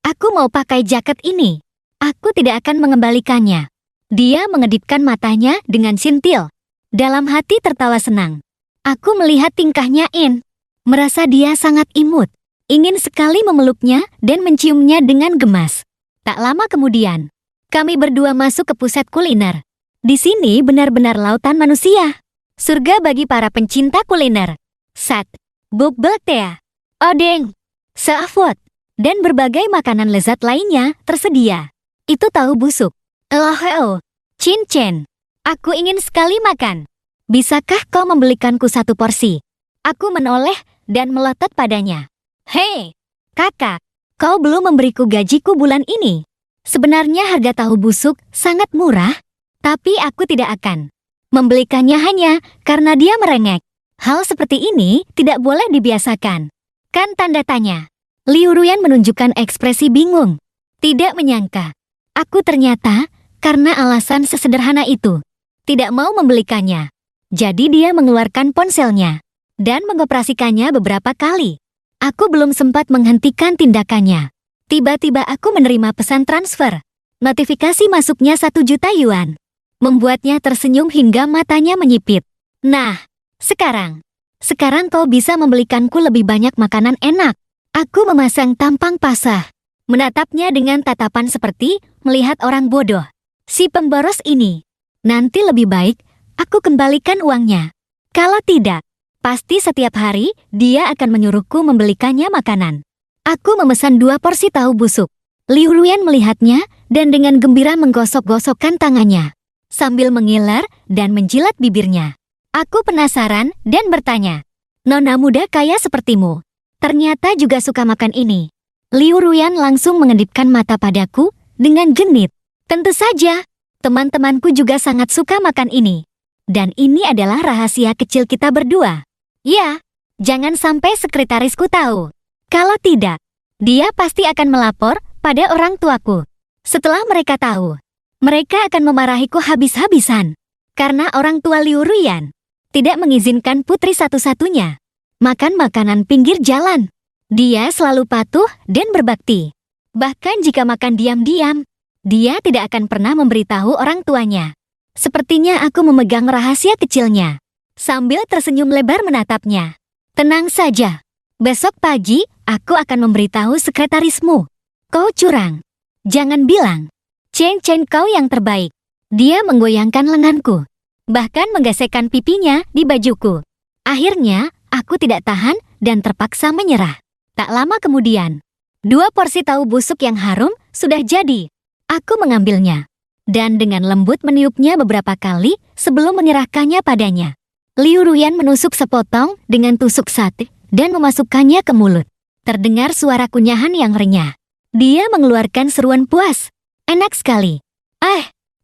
Aku mau pakai jaket ini. Aku tidak akan mengembalikannya. Dia mengedipkan matanya dengan sintil. Dalam hati tertawa senang. Aku melihat tingkahnya merasa dia sangat imut. Ingin sekali memeluknya dan menciumnya dengan gemas. Tak lama kemudian, kami berdua masuk ke pusat kuliner. Di sini benar-benar lautan manusia. Surga bagi para pencinta kuliner. Sat, bubble tea, odeng, seafood, dan berbagai makanan lezat lainnya tersedia. Itu tahu busuk. Eloheo, Chin Chen. Aku ingin sekali makan. Bisakah kau membelikanku 1 porsi? Aku menoleh dan melotot padanya. Hei, kakak, kau belum memberiku gajiku bulan ini. Sebenarnya harga tahu busuk sangat murah, tapi aku tidak akan membelikannya hanya karena dia merengek. Hal seperti ini tidak boleh dibiasakan. Kan tanda tanya. Liu Ruyan menunjukkan ekspresi bingung. Tidak menyangka. Aku ternyata, karena alasan sesederhana itu, tidak mau membelikannya. Jadi dia mengeluarkan ponselnya dan mengoperasikannya beberapa kali. Aku belum sempat menghentikan tindakannya. Tiba-tiba aku menerima pesan transfer. Notifikasi masuknya 1 juta yuan. Membuatnya tersenyum hingga matanya menyipit. Nah, sekarang kau bisa membelikanku lebih banyak makanan enak. Aku memasang tampang pasah. Menatapnya dengan tatapan seperti melihat orang bodoh. Si pemboros ini. Nanti lebih baik aku kembalikan uangnya. Kalau tidak, pasti setiap hari dia akan menyuruhku membelikannya makanan. Aku memesan 2 porsi tahu busuk. Liu Ruyan melihatnya dan dengan gembira menggosok-gosokkan tangannya, sambil mengiler dan menjilat bibirnya. Aku penasaran dan bertanya, "Nona muda kaya sepertimu, ternyata juga suka makan ini?" Liu Ruyan langsung mengedipkan mata padaku dengan genit. "Tentu saja, teman-temanku juga sangat suka makan ini. Dan ini adalah rahasia kecil kita berdua. Ya, jangan sampai sekretarisku tahu. Kalau tidak, dia pasti akan melapor pada orang tuaku. Setelah mereka tahu, mereka akan memarahiku habis-habisan. Karena orang tua Liu Ruyan tidak mengizinkan putri satu-satunya makan makanan pinggir jalan. Dia selalu patuh dan berbakti. Bahkan jika makan diam-diam, dia tidak akan pernah memberitahu orang tuanya. Sepertinya aku memegang rahasia kecilnya." Sambil tersenyum lebar menatapnya. "Tenang saja. Besok pagi, aku akan memberitahu sekretarismu. Kau curang. Jangan bilang. Chen kau yang terbaik." Dia menggoyangkan lenganku, bahkan menggesekkan pipinya di bajuku. Akhirnya, aku tidak tahan dan terpaksa menyerah. Tak lama kemudian, 2 porsi tahu busuk yang harum sudah jadi. Aku mengambilnya dan dengan lembut meniupnya beberapa kali sebelum menyerahkannya padanya. Liu Ruyan menusuk sepotong dengan tusuk sate dan memasukkannya ke mulut. Terdengar suara kunyahan yang renyah. Dia mengeluarkan seruan puas. "Enak sekali."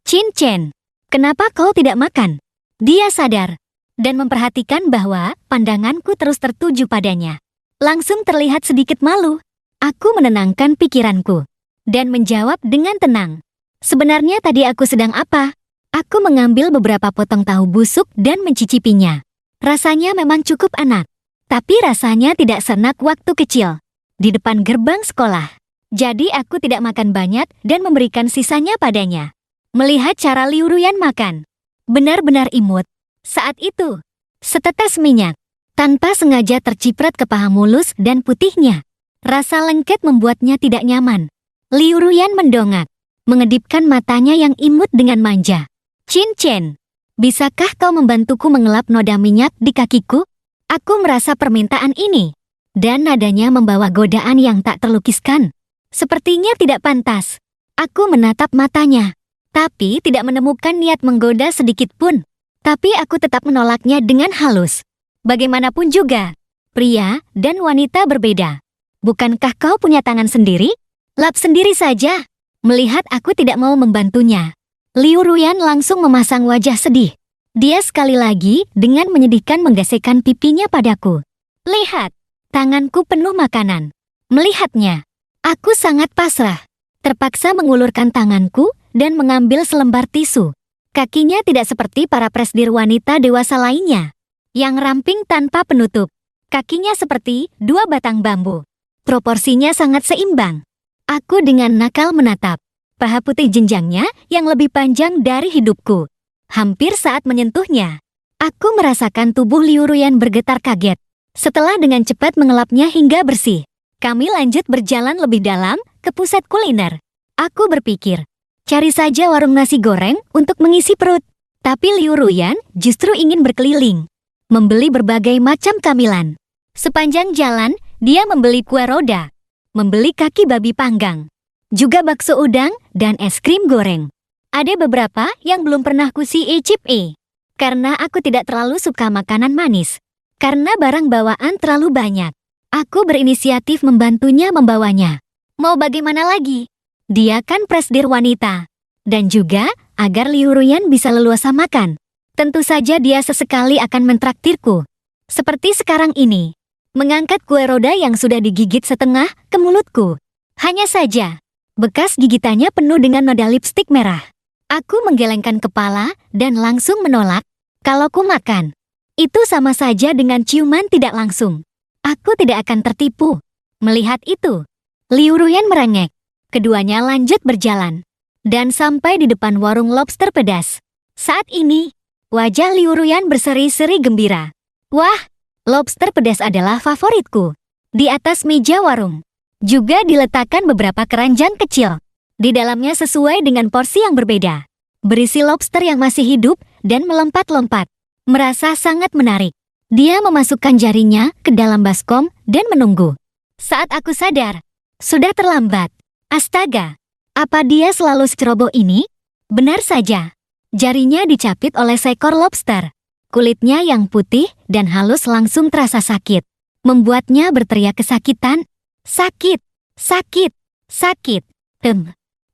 Chen, kenapa kau tidak makan?" Dia sadar dan memperhatikan bahwa pandanganku terus tertuju padanya. Langsung terlihat sedikit malu. Aku menenangkan pikiranku dan menjawab dengan tenang. "Sebenarnya tadi aku sedang apa?" Aku mengambil beberapa potong tahu busuk dan mencicipinya. Rasanya memang cukup enak, tapi rasanya tidak seenak waktu kecil di depan gerbang sekolah. Jadi aku tidak makan banyak dan memberikan sisanya padanya. Melihat cara Liu Ruyan makan, benar-benar imut. Saat itu, setetes minyak tanpa sengaja terciprat ke paha mulus dan putihnya. Rasa lengket membuatnya tidak nyaman. Liu Ruyan mendongak, mengedipkan matanya yang imut dengan manja. Chen, bisakah kau membantuku mengelap noda minyak di kakiku?" Aku merasa permintaan ini, dan nadanya membawa godaan yang tak terlukiskan. Sepertinya tidak pantas. Aku menatap matanya, tapi tidak menemukan niat menggoda sedikit pun. Tapi aku tetap menolaknya dengan halus. Bagaimanapun juga, pria dan wanita berbeda. "Bukankah kau punya tangan sendiri? Lap sendiri saja." Melihat aku tidak mau membantunya, Liu Ruyan langsung memasang wajah sedih. Dia sekali lagi dengan menyedihkan menggesekkan pipinya padaku. "Lihat, tanganku penuh makanan." Melihatnya, aku sangat pasrah. Terpaksa mengulurkan tanganku dan mengambil selembar tisu. Kakinya tidak seperti para presdir wanita dewasa lainnya, yang ramping tanpa penutup. Kakinya seperti 2 batang bambu. Proporsinya sangat seimbang. Aku dengan nakal menatap paha putih jenjangnya yang lebih panjang dari hidupku. Hampir saat menyentuhnya, aku merasakan tubuh Liu Ruyan bergetar kaget. Setelah dengan cepat mengelapnya hingga bersih, kami lanjut berjalan lebih dalam ke pusat kuliner. Aku berpikir, cari saja warung nasi goreng untuk mengisi perut. Tapi Liu Ruyan justru ingin berkeliling, membeli berbagai macam camilan. Sepanjang jalan, dia membeli kue roda, membeli kaki babi panggang, juga bakso udang dan es krim goreng. Ada beberapa yang belum pernah ku cicipi. Karena aku tidak terlalu suka makanan manis. Karena barang bawaan terlalu banyak. Aku berinisiatif membantunya membawanya. Mau bagaimana lagi? Dia kan presdir wanita. Dan juga, agar Liu Ruyan bisa leluasa makan. Tentu saja dia sesekali akan mentraktirku. Seperti sekarang ini. Mengangkat kue roda yang sudah digigit setengah ke mulutku. Hanya saja, bekas gigitannya penuh dengan noda lipstik merah. Aku menggelengkan kepala dan langsung menolak. Kalau ku makan, itu sama saja dengan ciuman tidak langsung. Aku tidak akan tertipu. Melihat itu, Liu Ruyan merengek. Keduanya lanjut berjalan. Dan sampai di depan warung lobster pedas. Saat ini, wajah Liu Ruyan berseri-seri gembira. Wah, lobster pedas adalah favoritku. Di atas meja warung, juga diletakkan beberapa keranjang kecil. Di dalamnya sesuai dengan porsi yang berbeda. Berisi lobster yang masih hidup dan melompat-lompat. Merasa sangat menarik. Dia memasukkan jarinya ke dalam baskom dan menunggu. Saat aku sadar, sudah terlambat. Astaga, apa dia selalu seceroboh ini? Benar saja. Jarinya dicapit oleh seekor lobster. Kulitnya yang putih dan halus langsung terasa sakit. Membuatnya berteriak kesakitan. Sakit, sakit, sakit.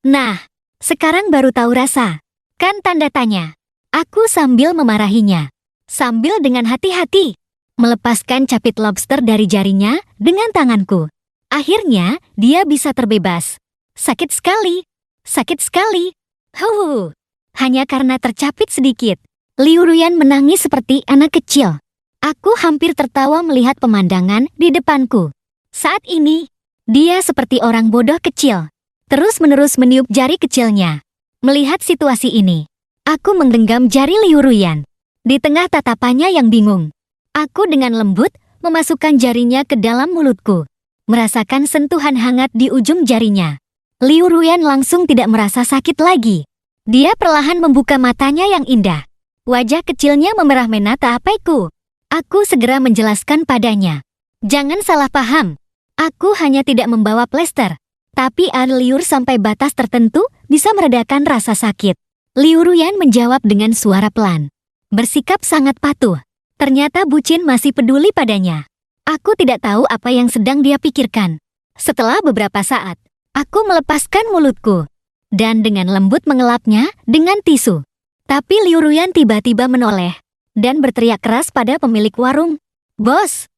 Nah, sekarang baru tahu rasa. Kan tanda tanya. Aku sambil memarahinya. Sambil dengan hati-hati melepaskan capit lobster dari jarinya dengan tanganku. Akhirnya, dia bisa terbebas. Sakit sekali. Sakit sekali. Hanya karena tercapit sedikit. Liu Ruyan menangis seperti anak kecil. Aku hampir tertawa melihat pemandangan di depanku. Saat ini, dia seperti orang bodoh kecil. Terus-menerus meniup jari kecilnya. Melihat situasi ini, aku menggenggam jari Liu Ruyan. Di tengah tatapannya yang bingung, aku dengan lembut memasukkan jarinya ke dalam mulutku. Merasakan sentuhan hangat di ujung jarinya. Liu Ruyan langsung tidak merasa sakit lagi. Dia perlahan membuka matanya yang indah. Wajah kecilnya memerah menata apaiku. Aku segera menjelaskan padanya. Jangan salah paham. Aku hanya tidak membawa plester. Tapi air liur sampai batas tertentu bisa meredakan rasa sakit. Liu Ruyan menjawab dengan suara pelan. Bersikap sangat patuh. Ternyata bucin masih peduli padanya. Aku tidak tahu apa yang sedang dia pikirkan. Setelah beberapa saat, aku melepaskan mulutku. Dan dengan lembut mengelapnya dengan tisu. Tapi Liu Ruyan tiba-tiba menoleh. Dan berteriak keras pada pemilik warung. Bos,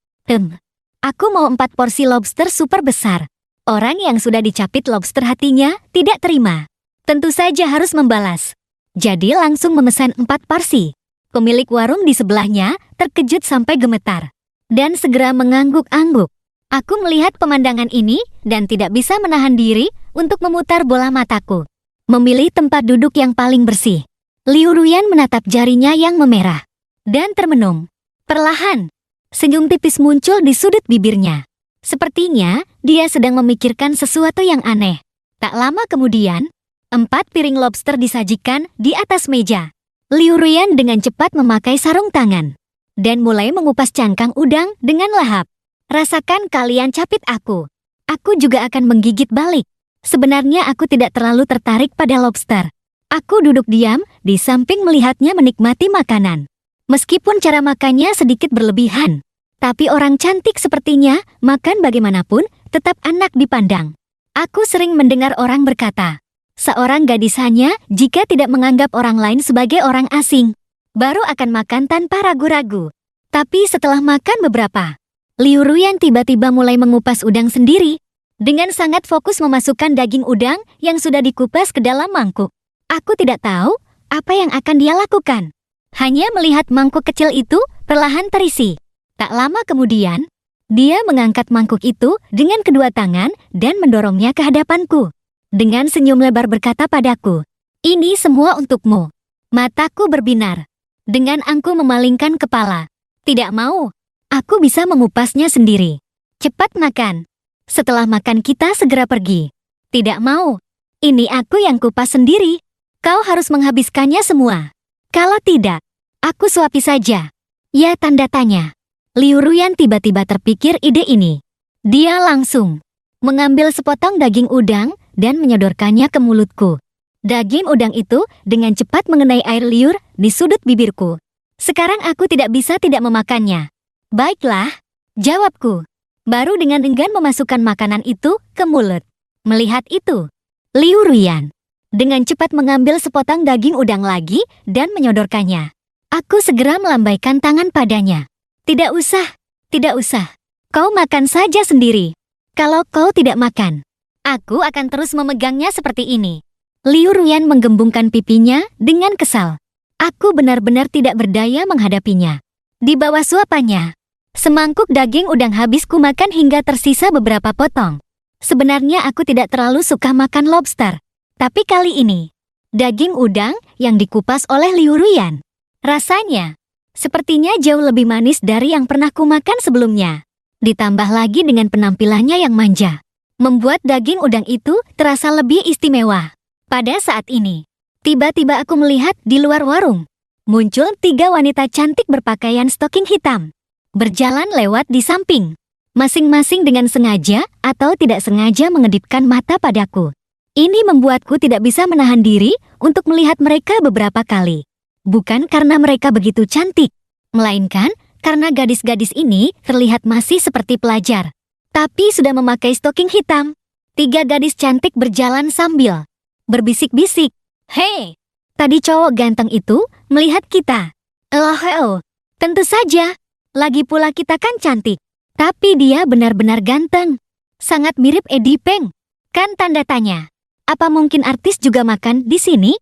aku mau 4 porsi lobster super besar. Orang yang sudah dicapit lobster hatinya tidak terima. Tentu saja harus membalas. Jadi langsung memesan 4 porsi. Pemilik warung di sebelahnya terkejut sampai gemetar. Dan segera mengangguk-angguk. Aku melihat pemandangan ini dan tidak bisa menahan diri untuk memutar bola mataku. Memilih tempat duduk yang paling bersih. Liu Ruyan menatap jarinya yang memerah. Dan termenung. Perlahan, senyum tipis muncul di sudut bibirnya. Sepertinya dia sedang memikirkan sesuatu yang aneh. Tak lama kemudian, 4 piring lobster disajikan di atas meja. Liu Ruyan dengan cepat memakai sarung tangan. Dan mulai mengupas cangkang udang dengan lahap. Rasakan kalian capit aku. Aku juga akan menggigit balik. Sebenarnya aku tidak terlalu tertarik pada lobster. Aku duduk diam di samping melihatnya menikmati makanan. Meskipun cara makannya sedikit berlebihan. Tapi orang cantik sepertinya, makan bagaimanapun, tetap anak dipandang. Aku sering mendengar orang berkata, seorang gadis hanya jika tidak menganggap orang lain sebagai orang asing, baru akan makan tanpa ragu-ragu. Tapi setelah makan beberapa, Liu Ruyan tiba-tiba mulai mengupas udang sendiri. Dengan sangat fokus memasukkan daging udang yang sudah dikupas ke dalam mangkuk. Aku tidak tahu apa yang akan dia lakukan. Hanya melihat mangkuk kecil itu perlahan terisi. Tak lama kemudian, dia mengangkat mangkuk itu dengan kedua tangan dan mendorongnya ke hadapanku. Dengan senyum lebar berkata padaku, "Ini semua untukmu." Mataku berbinar. Dengan angku memalingkan kepala. Tidak mau. Aku bisa mengupasnya sendiri. Cepat makan. Setelah makan kita segera pergi. Tidak mau. Ini aku yang kupas sendiri. Kau harus menghabiskannya semua. Kalau tidak, aku suapi saja. Ya, tanda tanya. Liu Ruyan tiba-tiba terpikir ide ini. Dia langsung mengambil sepotong daging udang dan menyodorkannya ke mulutku. Daging udang itu dengan cepat mengenai air liur di sudut bibirku. Sekarang aku tidak bisa tidak memakannya. Baiklah, jawabku. Baru dengan enggan memasukkan makanan itu ke mulut. Melihat itu, Liu Ruyan dengan cepat mengambil sepotong daging udang lagi dan menyodorkannya. Aku segera melambaikan tangan padanya. Tidak usah, tidak usah. Kau makan saja sendiri. Kalau kau tidak makan, aku akan terus memegangnya seperti ini. Liu Ruyan menggembungkan pipinya dengan kesal. Aku benar-benar tidak berdaya menghadapinya. Di bawah suapannya, semangkuk daging udang habis kumakan hingga tersisa beberapa potong. Sebenarnya aku tidak terlalu suka makan lobster. Tapi kali ini, daging udang yang dikupas oleh Liu Ruyan. Rasanya, sepertinya jauh lebih manis dari yang pernah kumakan sebelumnya. Ditambah lagi dengan penampilannya yang manja, membuat daging udang itu terasa lebih istimewa. Pada saat ini, tiba-tiba aku melihat di luar warung, muncul 3 wanita cantik berpakaian stoking hitam, berjalan lewat di samping, masing-masing dengan sengaja atau tidak sengaja mengedipkan mata padaku. Ini membuatku tidak bisa menahan diri untuk melihat mereka beberapa kali. Bukan karena mereka begitu cantik, melainkan karena gadis-gadis ini terlihat masih seperti pelajar, tapi sudah memakai stoking hitam. 3 gadis cantik berjalan sambil berbisik-bisik. Hei, tadi cowok ganteng itu melihat kita. Oh, tentu saja. Lagi pula kita kan cantik. Tapi dia benar-benar ganteng. Sangat mirip Eddie Peng. Kan tanda tanya. Apa mungkin artis juga makan di sini?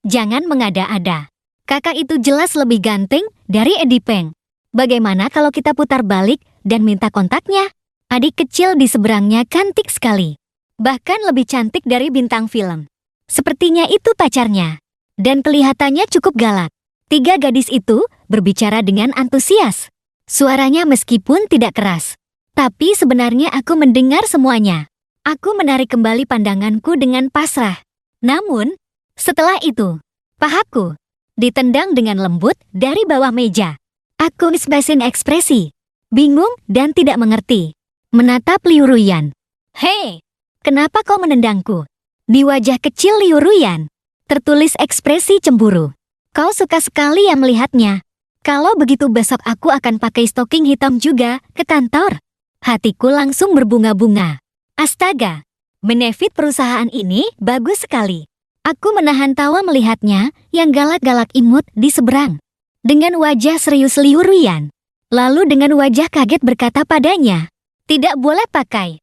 Jangan mengada-ada. Kakak itu jelas lebih ganteng dari Eddie Peng. Bagaimana kalau kita putar balik dan minta kontaknya? Adik kecil di seberangnya cantik sekali. Bahkan lebih cantik dari bintang film. Sepertinya itu pacarnya. Dan kelihatannya cukup galak. 3 gadis itu berbicara dengan antusias. Suaranya meskipun tidak keras. Tapi sebenarnya aku mendengar semuanya. Aku menarik kembali pandanganku dengan pasrah. Namun, setelah itu, pahaku ditendang dengan lembut dari bawah meja. Aku mesin ekspresi, bingung dan tidak mengerti. Menatap Liu Ruyan. Hei, kenapa kau menendangku? Di wajah kecil Liu Ruyan tertulis ekspresi cemburu. Kau suka sekali ya melihatnya. Kalau begitu besok aku akan pakai stoking hitam juga ke kantor. Hatiku langsung berbunga-bunga. Astaga, benefit perusahaan ini bagus sekali. Aku menahan tawa melihatnya yang galak-galak imut di seberang. Dengan wajah serius Liu Ruyan. Lalu dengan wajah kaget berkata padanya, tidak boleh pakai.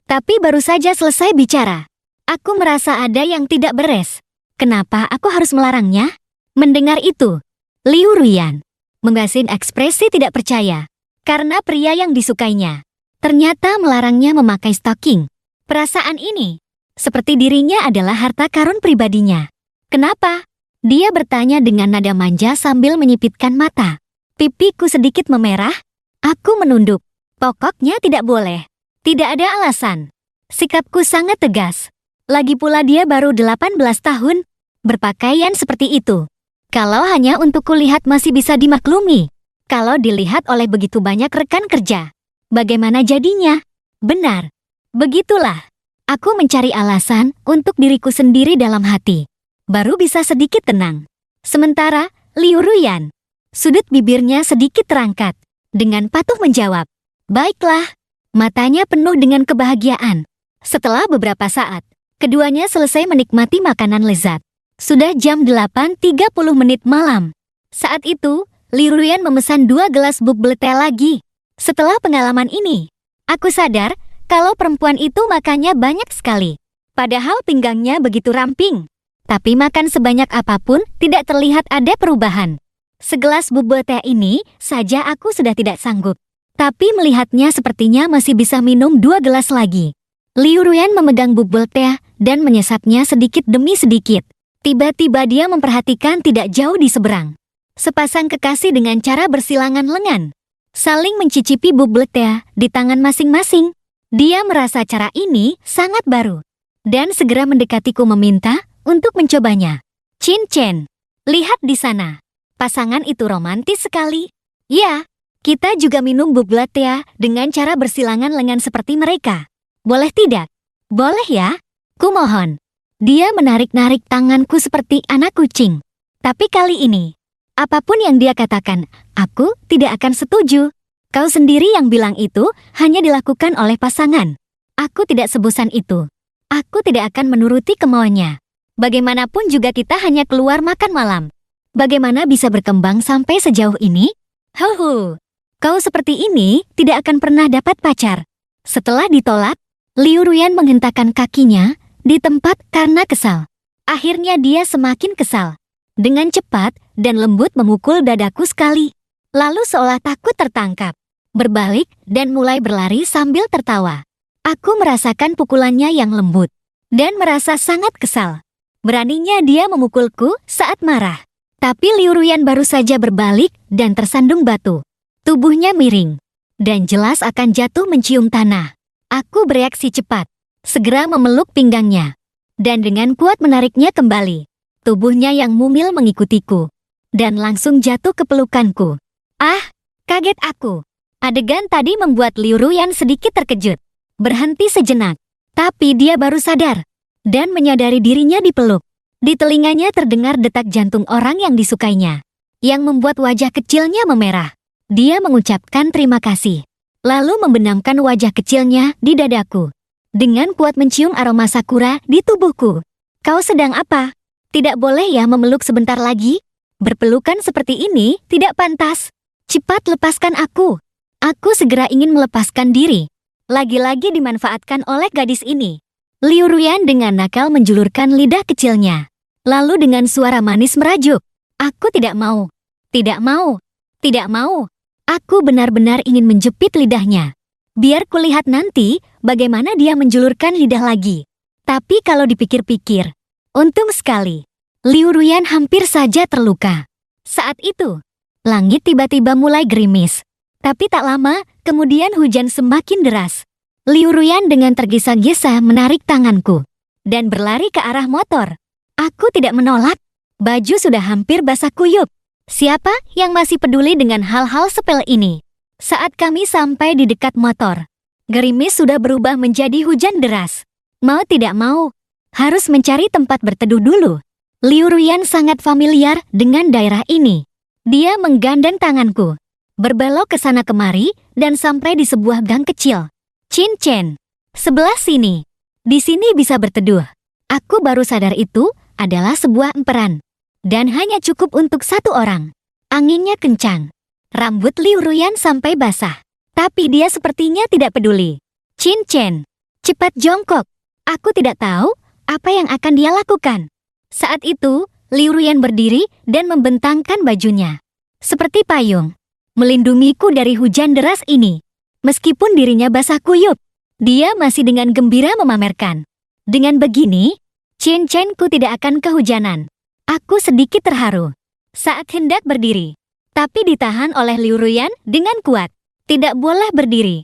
Tapi baru saja selesai bicara. Aku merasa ada yang tidak beres. Kenapa aku harus melarangnya? Mendengar itu, Liu Ruyan menggasin ekspresi tidak percaya. Karena pria yang disukainya ternyata melarangnya memakai stoking. Perasaan ini seperti dirinya adalah harta karun pribadinya. Kenapa? Dia bertanya dengan nada manja sambil menyipitkan mata. Pipiku sedikit memerah. Aku menunduk. Pokoknya tidak boleh. Tidak ada alasan. Sikapku sangat tegas. Lagi pula dia baru 18 tahun. Berpakaian seperti itu. Kalau hanya untuk kulihat masih bisa dimaklumi. Kalau dilihat oleh begitu banyak rekan kerja, bagaimana jadinya? Benar. Begitulah. Aku mencari alasan untuk diriku sendiri dalam hati. Baru bisa sedikit tenang. Sementara, Liu Ruyan, sudut bibirnya sedikit terangkat. Dengan patuh menjawab, baiklah. Matanya penuh dengan kebahagiaan. Setelah beberapa saat, keduanya selesai menikmati makanan lezat. Sudah jam 8.30 malam. Saat itu, Liu Ruyan memesan 2 gelas bubble teh lagi. Setelah pengalaman ini, aku sadar kalau perempuan itu makannya banyak sekali. Padahal pinggangnya begitu ramping. Tapi makan sebanyak apapun tidak terlihat ada perubahan. Segelas bubble teh ini saja aku sudah tidak sanggup. Tapi melihatnya sepertinya masih bisa minum 2 gelas lagi. Liu Ruyan memegang bubble teh dan menyesapnya sedikit demi sedikit. Tiba-tiba dia memperhatikan tidak jauh di seberang. Sepasang kekasih dengan cara bersilangan lengan. Saling mencicipi bubble teh di tangan masing-masing. Dia merasa cara ini sangat baru. Dan segera mendekatiku meminta untuk mencobanya. Chin Chen, lihat di sana. Pasangan itu romantis sekali. Ya, kita juga minum bubble teh dengan cara bersilangan lengan seperti mereka. Boleh tidak? Boleh ya? Kumohon. Dia menarik-narik tanganku seperti anak kucing. Tapi kali ini, apapun yang dia katakan, aku tidak akan setuju. Kau sendiri yang bilang itu hanya dilakukan oleh pasangan. Aku tidak sebosan itu. Aku tidak akan menuruti kemauannya. Bagaimanapun juga kita hanya keluar makan malam. Bagaimana bisa berkembang sampai sejauh ini? Huhu, kau seperti ini tidak akan pernah dapat pacar. Setelah ditolak, Liu Ruyan menghentakkan kakinya di tempat karena kesal. Akhirnya dia semakin kesal. Dengan cepat dan lembut memukul dadaku sekali. Lalu seolah takut tertangkap. Berbalik dan mulai berlari sambil tertawa. Aku merasakan pukulannya yang lembut. Dan merasa sangat kesal. Beraninya dia memukulku saat marah. Tapi Liu Ruyan baru saja berbalik dan tersandung batu. Tubuhnya miring. Dan jelas akan jatuh mencium tanah. Aku bereaksi cepat. Segera memeluk pinggangnya. Dan dengan kuat menariknya kembali. Tubuhnya yang mumil mengikutiku. Dan langsung jatuh ke pelukanku. Ah, kaget aku. Adegan tadi membuat Liu Ruyan sedikit terkejut. Berhenti sejenak. Tapi dia baru sadar. Dan menyadari dirinya dipeluk. Di telinganya terdengar detak jantung orang yang disukainya. Yang membuat wajah kecilnya memerah. Dia mengucapkan terima kasih. Lalu membenamkan wajah kecilnya di dadaku. Dengan kuat mencium aroma sakura di tubuhku. Kau sedang apa? Tidak boleh ya memeluk sebentar lagi? Berpelukan seperti ini tidak pantas. Cepat lepaskan aku. Aku segera ingin melepaskan diri. Lagi-lagi dimanfaatkan oleh gadis ini. Liu Ruyan dengan nakal menjulurkan lidah kecilnya. Lalu dengan suara manis merajuk. Aku tidak mau. Tidak mau. Tidak mau. Aku benar-benar ingin menjepit lidahnya. Biar kulihat nanti bagaimana dia menjulurkan lidah lagi. Tapi kalau dipikir-pikir, untung sekali. Liu Ruyan hampir saja terluka. Saat itu, langit tiba-tiba mulai gerimis. Tapi tak lama, kemudian hujan semakin deras. Liu Ruyan dengan tergesa-gesa menarik tanganku. Dan berlari ke arah motor. Aku tidak menolak. Baju sudah hampir basah kuyup. Siapa yang masih peduli dengan hal-hal sepele ini? Saat kami sampai di dekat motor, gerimis sudah berubah menjadi hujan deras. Mau tidak mau, harus mencari tempat berteduh dulu. Liu Ruyan sangat familiar dengan daerah ini. Dia menggandeng tanganku, berbelok ke sana kemari, dan sampai di sebuah gang kecil. Chin Chen, sebelah sini. Di sini bisa berteduh. Aku baru sadar itu adalah sebuah emperan. Dan hanya cukup untuk satu orang. Anginnya kencang. Rambut Liu Ruyan sampai basah. Tapi dia sepertinya tidak peduli. Chin Chen, cepat jongkok. Aku tidak tahu apa yang akan dia lakukan. Saat itu, Liu Ruyan berdiri dan membentangkan bajunya. Seperti payung. Melindungiku dari hujan deras ini. Meskipun dirinya basah kuyup, dia masih dengan gembira memamerkan. Dengan begini, Chin Chen-ku tidak akan kehujanan. Aku sedikit terharu. Saat hendak berdiri. Tapi ditahan oleh Liu Ruyan dengan kuat. Tidak boleh berdiri.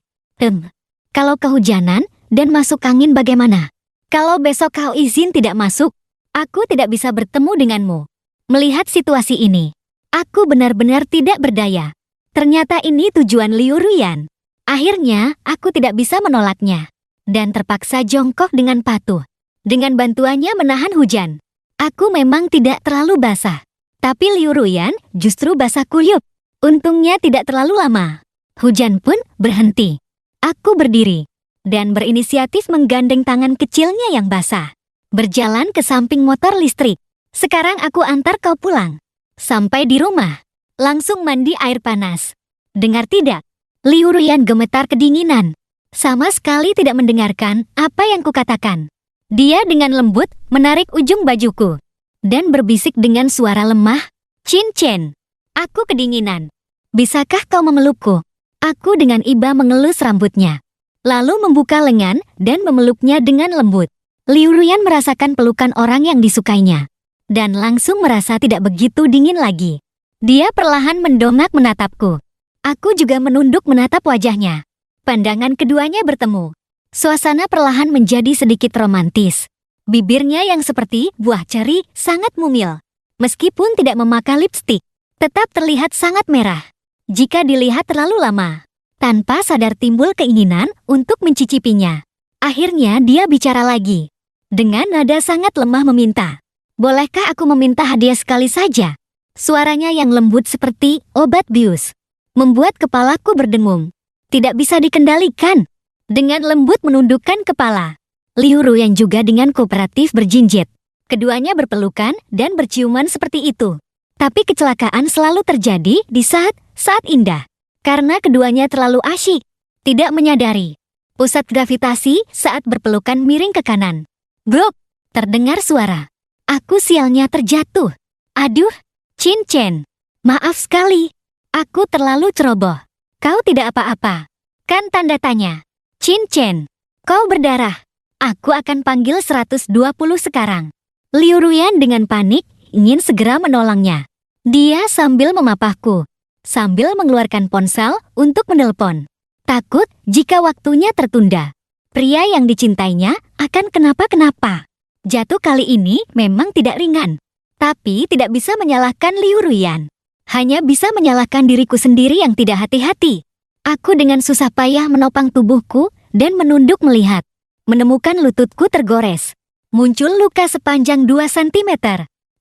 Kalau kehujanan dan masuk angin bagaimana? Kalau besok kau izin tidak masuk, aku tidak bisa bertemu denganmu. Melihat situasi ini, aku benar-benar tidak berdaya. Ternyata ini tujuan Liu Ruyan. Akhirnya, aku tidak bisa menolaknya. Dan terpaksa jongkok dengan patuh. Dengan bantuannya menahan hujan. Aku memang tidak terlalu basah. Tapi Liu Ruyan justru basah kuyup. Untungnya tidak terlalu lama. Hujan pun berhenti. Aku berdiri. Dan berinisiatif menggandeng tangan kecilnya yang basah. Berjalan ke samping motor listrik. Sekarang aku antar kau pulang. Sampai di rumah. Langsung mandi air panas. Dengar tidak? Liu Ruyan gemetar kedinginan. Sama sekali tidak mendengarkan apa yang kukatakan. Dia dengan lembut menarik ujung bajuku. Dan berbisik dengan suara lemah, Chin Chen, aku kedinginan. Bisakah kau memelukku? Aku dengan iba mengelus rambutnya. Lalu membuka lengan dan memeluknya dengan lembut. Liu Ruyan merasakan pelukan orang yang disukainya. Dan langsung merasa tidak begitu dingin lagi. Dia perlahan mendongak menatapku. Aku juga menunduk menatap wajahnya. Pandangan keduanya bertemu. Suasana perlahan menjadi sedikit romantis. Bibirnya yang seperti buah ceri sangat mumil. Meskipun tidak memakai lipstik, tetap terlihat sangat merah. Jika dilihat terlalu lama, tanpa sadar timbul keinginan untuk mencicipinya. Akhirnya dia bicara lagi. dengan nada sangat lemah meminta. Bolehkah aku meminta hadiah sekali saja? Suaranya yang lembut seperti obat bius membuat kepalaku berdengung. Tidak bisa dikendalikan. Dengan lembut menundukkan kepala, Liu Ruyan juga dengan kooperatif berjinjit. Keduanya berpelukan dan berciuman seperti itu. Tapi kecelakaan selalu terjadi di saat indah. Karena keduanya terlalu asyik. Tidak menyadari. Pusat gravitasi saat berpelukan miring ke kanan. Brok! Terdengar suara. Aku sialnya terjatuh. Aduh! Chin Chen. Maaf sekali. Aku terlalu ceroboh. Kau tidak apa-apa. Kan tanda tanya. Chin Chen. Kau berdarah. Aku akan panggil 120 sekarang. Liu Ruyan dengan panik ingin segera menolongnya. Dia sambil memapahku, sambil mengeluarkan ponsel untuk menelpon. Takut jika waktunya tertunda. Pria yang dicintainya akan kenapa-kenapa. Jatuh kali ini memang tidak ringan. Tapi tidak bisa menyalahkan Liu Ruyan. Hanya bisa menyalahkan diriku sendiri yang tidak hati-hati. Aku dengan susah payah menopang tubuhku dan menunduk melihat. Menemukan lututku tergores. Muncul luka sepanjang 2 cm.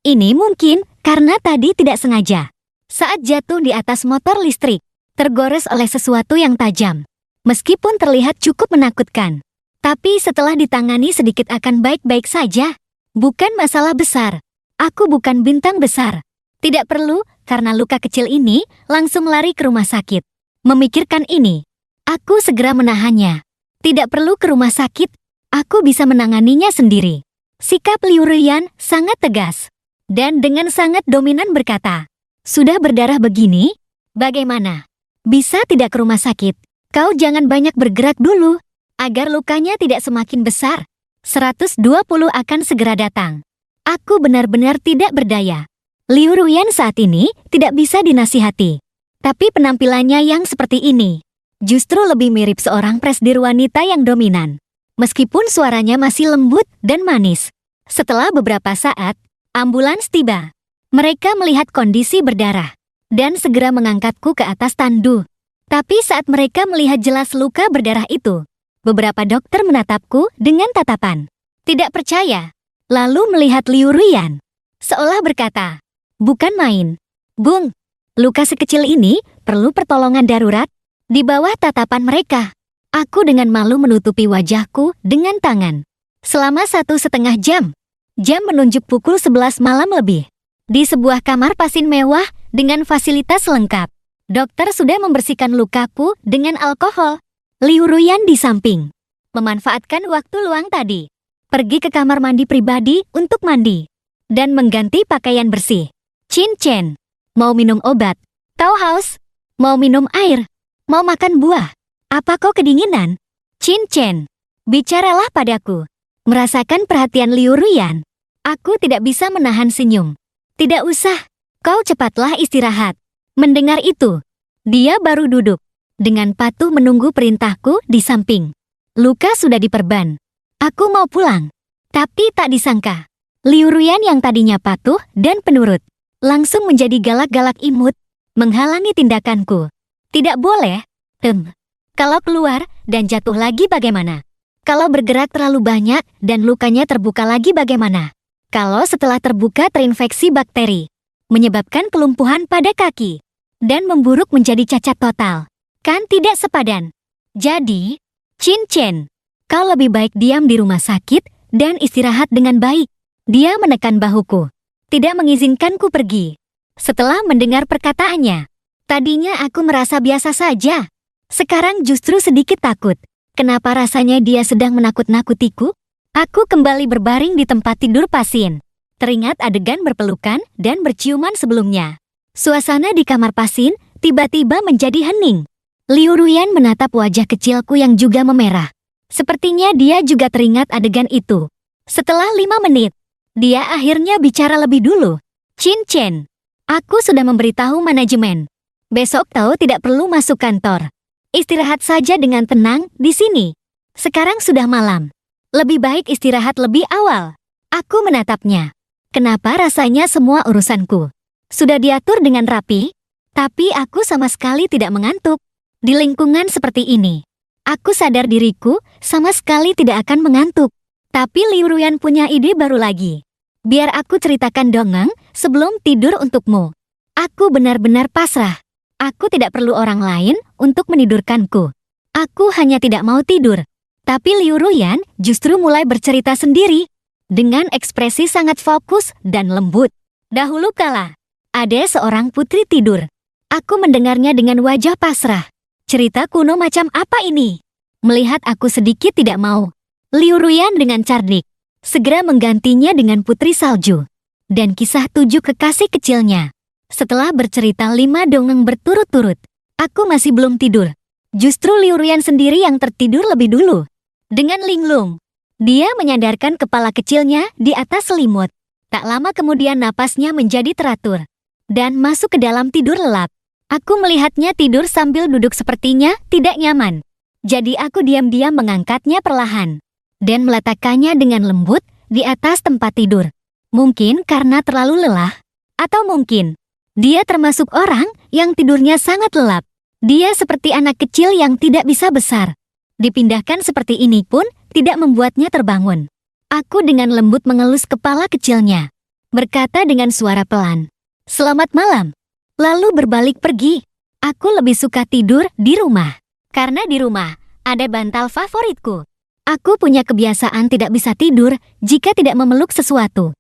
Ini mungkin karena tadi tidak sengaja. Saat jatuh di atas motor listrik, tergores oleh sesuatu yang tajam. Meskipun terlihat cukup menakutkan. Tapi setelah ditangani sedikit akan baik-baik saja. Bukan masalah besar. Aku bukan bintang besar. Tidak perlu, karena luka kecil ini langsung lari ke rumah sakit. Memikirkan ini, aku segera menahannya. Tidak perlu ke rumah sakit. Aku bisa menanganinya sendiri. Sikap Liu Ruyan sangat tegas. Dan dengan sangat dominan berkata, sudah berdarah begini? Bagaimana? Bisa tidak ke rumah sakit? Kau jangan banyak bergerak dulu, agar lukanya tidak semakin besar. 120 akan segera datang. Aku benar-benar tidak berdaya. Liu Ruyan saat ini tidak bisa dinasihati. Tapi penampilannya yang seperti ini, justru lebih mirip seorang presdir wanita yang dominan. Meskipun suaranya masih lembut dan manis. Setelah beberapa saat, ambulans tiba. Mereka melihat kondisi berdarah dan segera mengangkatku ke atas tandu. Tapi saat mereka melihat jelas luka berdarah itu, beberapa dokter menatapku dengan tatapan tidak percaya. Lalu melihat Liu Ruyan, seolah berkata, bukan main. Bung, luka sekecil ini perlu pertolongan darurat. Di bawah tatapan mereka, aku dengan malu menutupi wajahku dengan tangan. Selama 1,5 jam. Jam menunjuk pukul 11 malam lebih. Di sebuah kamar pasien mewah dengan fasilitas lengkap. Dokter sudah membersihkan lukaku dengan alkohol. Liu Ruyan di samping. Memanfaatkan waktu luang tadi. Pergi ke kamar mandi pribadi untuk mandi. Dan mengganti pakaian bersih. Chin Chen. Mau minum obat? Tahu haus? Mau minum air? Mau makan buah? Apa kau kedinginan? Chin Chen, bicaralah padaku. Merasakan perhatian Liu Ruyan. Aku tidak bisa menahan senyum. Tidak usah, kau cepatlah istirahat. Mendengar itu, dia baru duduk. Dengan patuh menunggu perintahku di samping. Luka sudah diperban. Aku mau pulang. Tapi tak disangka, Liu Ruyan yang tadinya patuh dan penurut, langsung menjadi galak-galak imut, menghalangi tindakanku. Tidak boleh. Kalau keluar dan jatuh lagi bagaimana? Kalau bergerak terlalu banyak dan lukanya terbuka lagi bagaimana? Kalau setelah terbuka terinfeksi bakteri, menyebabkan kelumpuhan pada kaki, dan memburuk menjadi cacat total. Kan tidak sepadan. Jadi, Chin Chen, kau lebih baik diam di rumah sakit dan istirahat dengan baik. Dia menekan bahuku, tidak mengizinkanku pergi. Setelah mendengar perkataannya, tadinya aku merasa biasa saja. Sekarang justru sedikit takut. Kenapa rasanya dia sedang menakut-nakutiku? Aku kembali berbaring di tempat tidur pasien. Teringat adegan berpelukan dan berciuman sebelumnya. Suasana di kamar pasien tiba-tiba menjadi hening. Liu Ruyan menatap wajah kecilku yang juga memerah. Sepertinya dia juga teringat adegan itu. Setelah 5 menit, dia akhirnya bicara lebih dulu. Chin Chen, aku sudah memberitahu manajemen. Besok kau tidak perlu masuk kantor. Istirahat saja dengan tenang di sini. Sekarang sudah malam. Lebih baik istirahat lebih awal. Aku menatapnya. Kenapa rasanya semua urusanku sudah diatur dengan rapi? Tapi aku sama sekali tidak mengantuk. Di lingkungan seperti ini, aku sadar diriku sama sekali tidak akan mengantuk. Tapi Liu Ruyan punya ide baru lagi. Biar aku ceritakan dongeng sebelum tidur untukmu. Aku benar-benar pasrah. Aku tidak perlu orang lain untuk menidurkanku. Aku hanya tidak mau tidur. Tapi Liu Ruyan justru mulai bercerita sendiri. Dengan ekspresi sangat fokus dan lembut. Dahulu kala, ada seorang putri tidur. Aku mendengarnya dengan wajah pasrah. Cerita kuno macam apa ini? Melihat aku sedikit tidak mau, Liu Ruyan dengan cerdik segera menggantinya dengan putri salju dan kisah 7 kekasih kecilnya. Setelah bercerita 5 dongeng berturut-turut, aku masih belum tidur. Justru Liu Ruyan sendiri yang tertidur lebih dulu. Dengan linglung, dia menyandarkan kepala kecilnya di atas selimut. Tak lama kemudian napasnya menjadi teratur dan masuk ke dalam tidur lelap. Aku melihatnya tidur sambil duduk sepertinya tidak nyaman. Jadi aku diam-diam mengangkatnya perlahan dan meletakkannya dengan lembut di atas tempat tidur. Mungkin karena terlalu lelah, atau mungkin dia termasuk orang yang tidurnya sangat lelap. Dia seperti anak kecil yang tidak bisa besar. Dipindahkan seperti ini pun tidak membuatnya terbangun. Aku dengan lembut mengelus kepala kecilnya, berkata dengan suara pelan, "Selamat malam." Lalu berbalik pergi. Aku lebih suka tidur di rumah. Karena di rumah ada bantal favoritku. Aku punya kebiasaan tidak bisa tidur jika tidak memeluk sesuatu.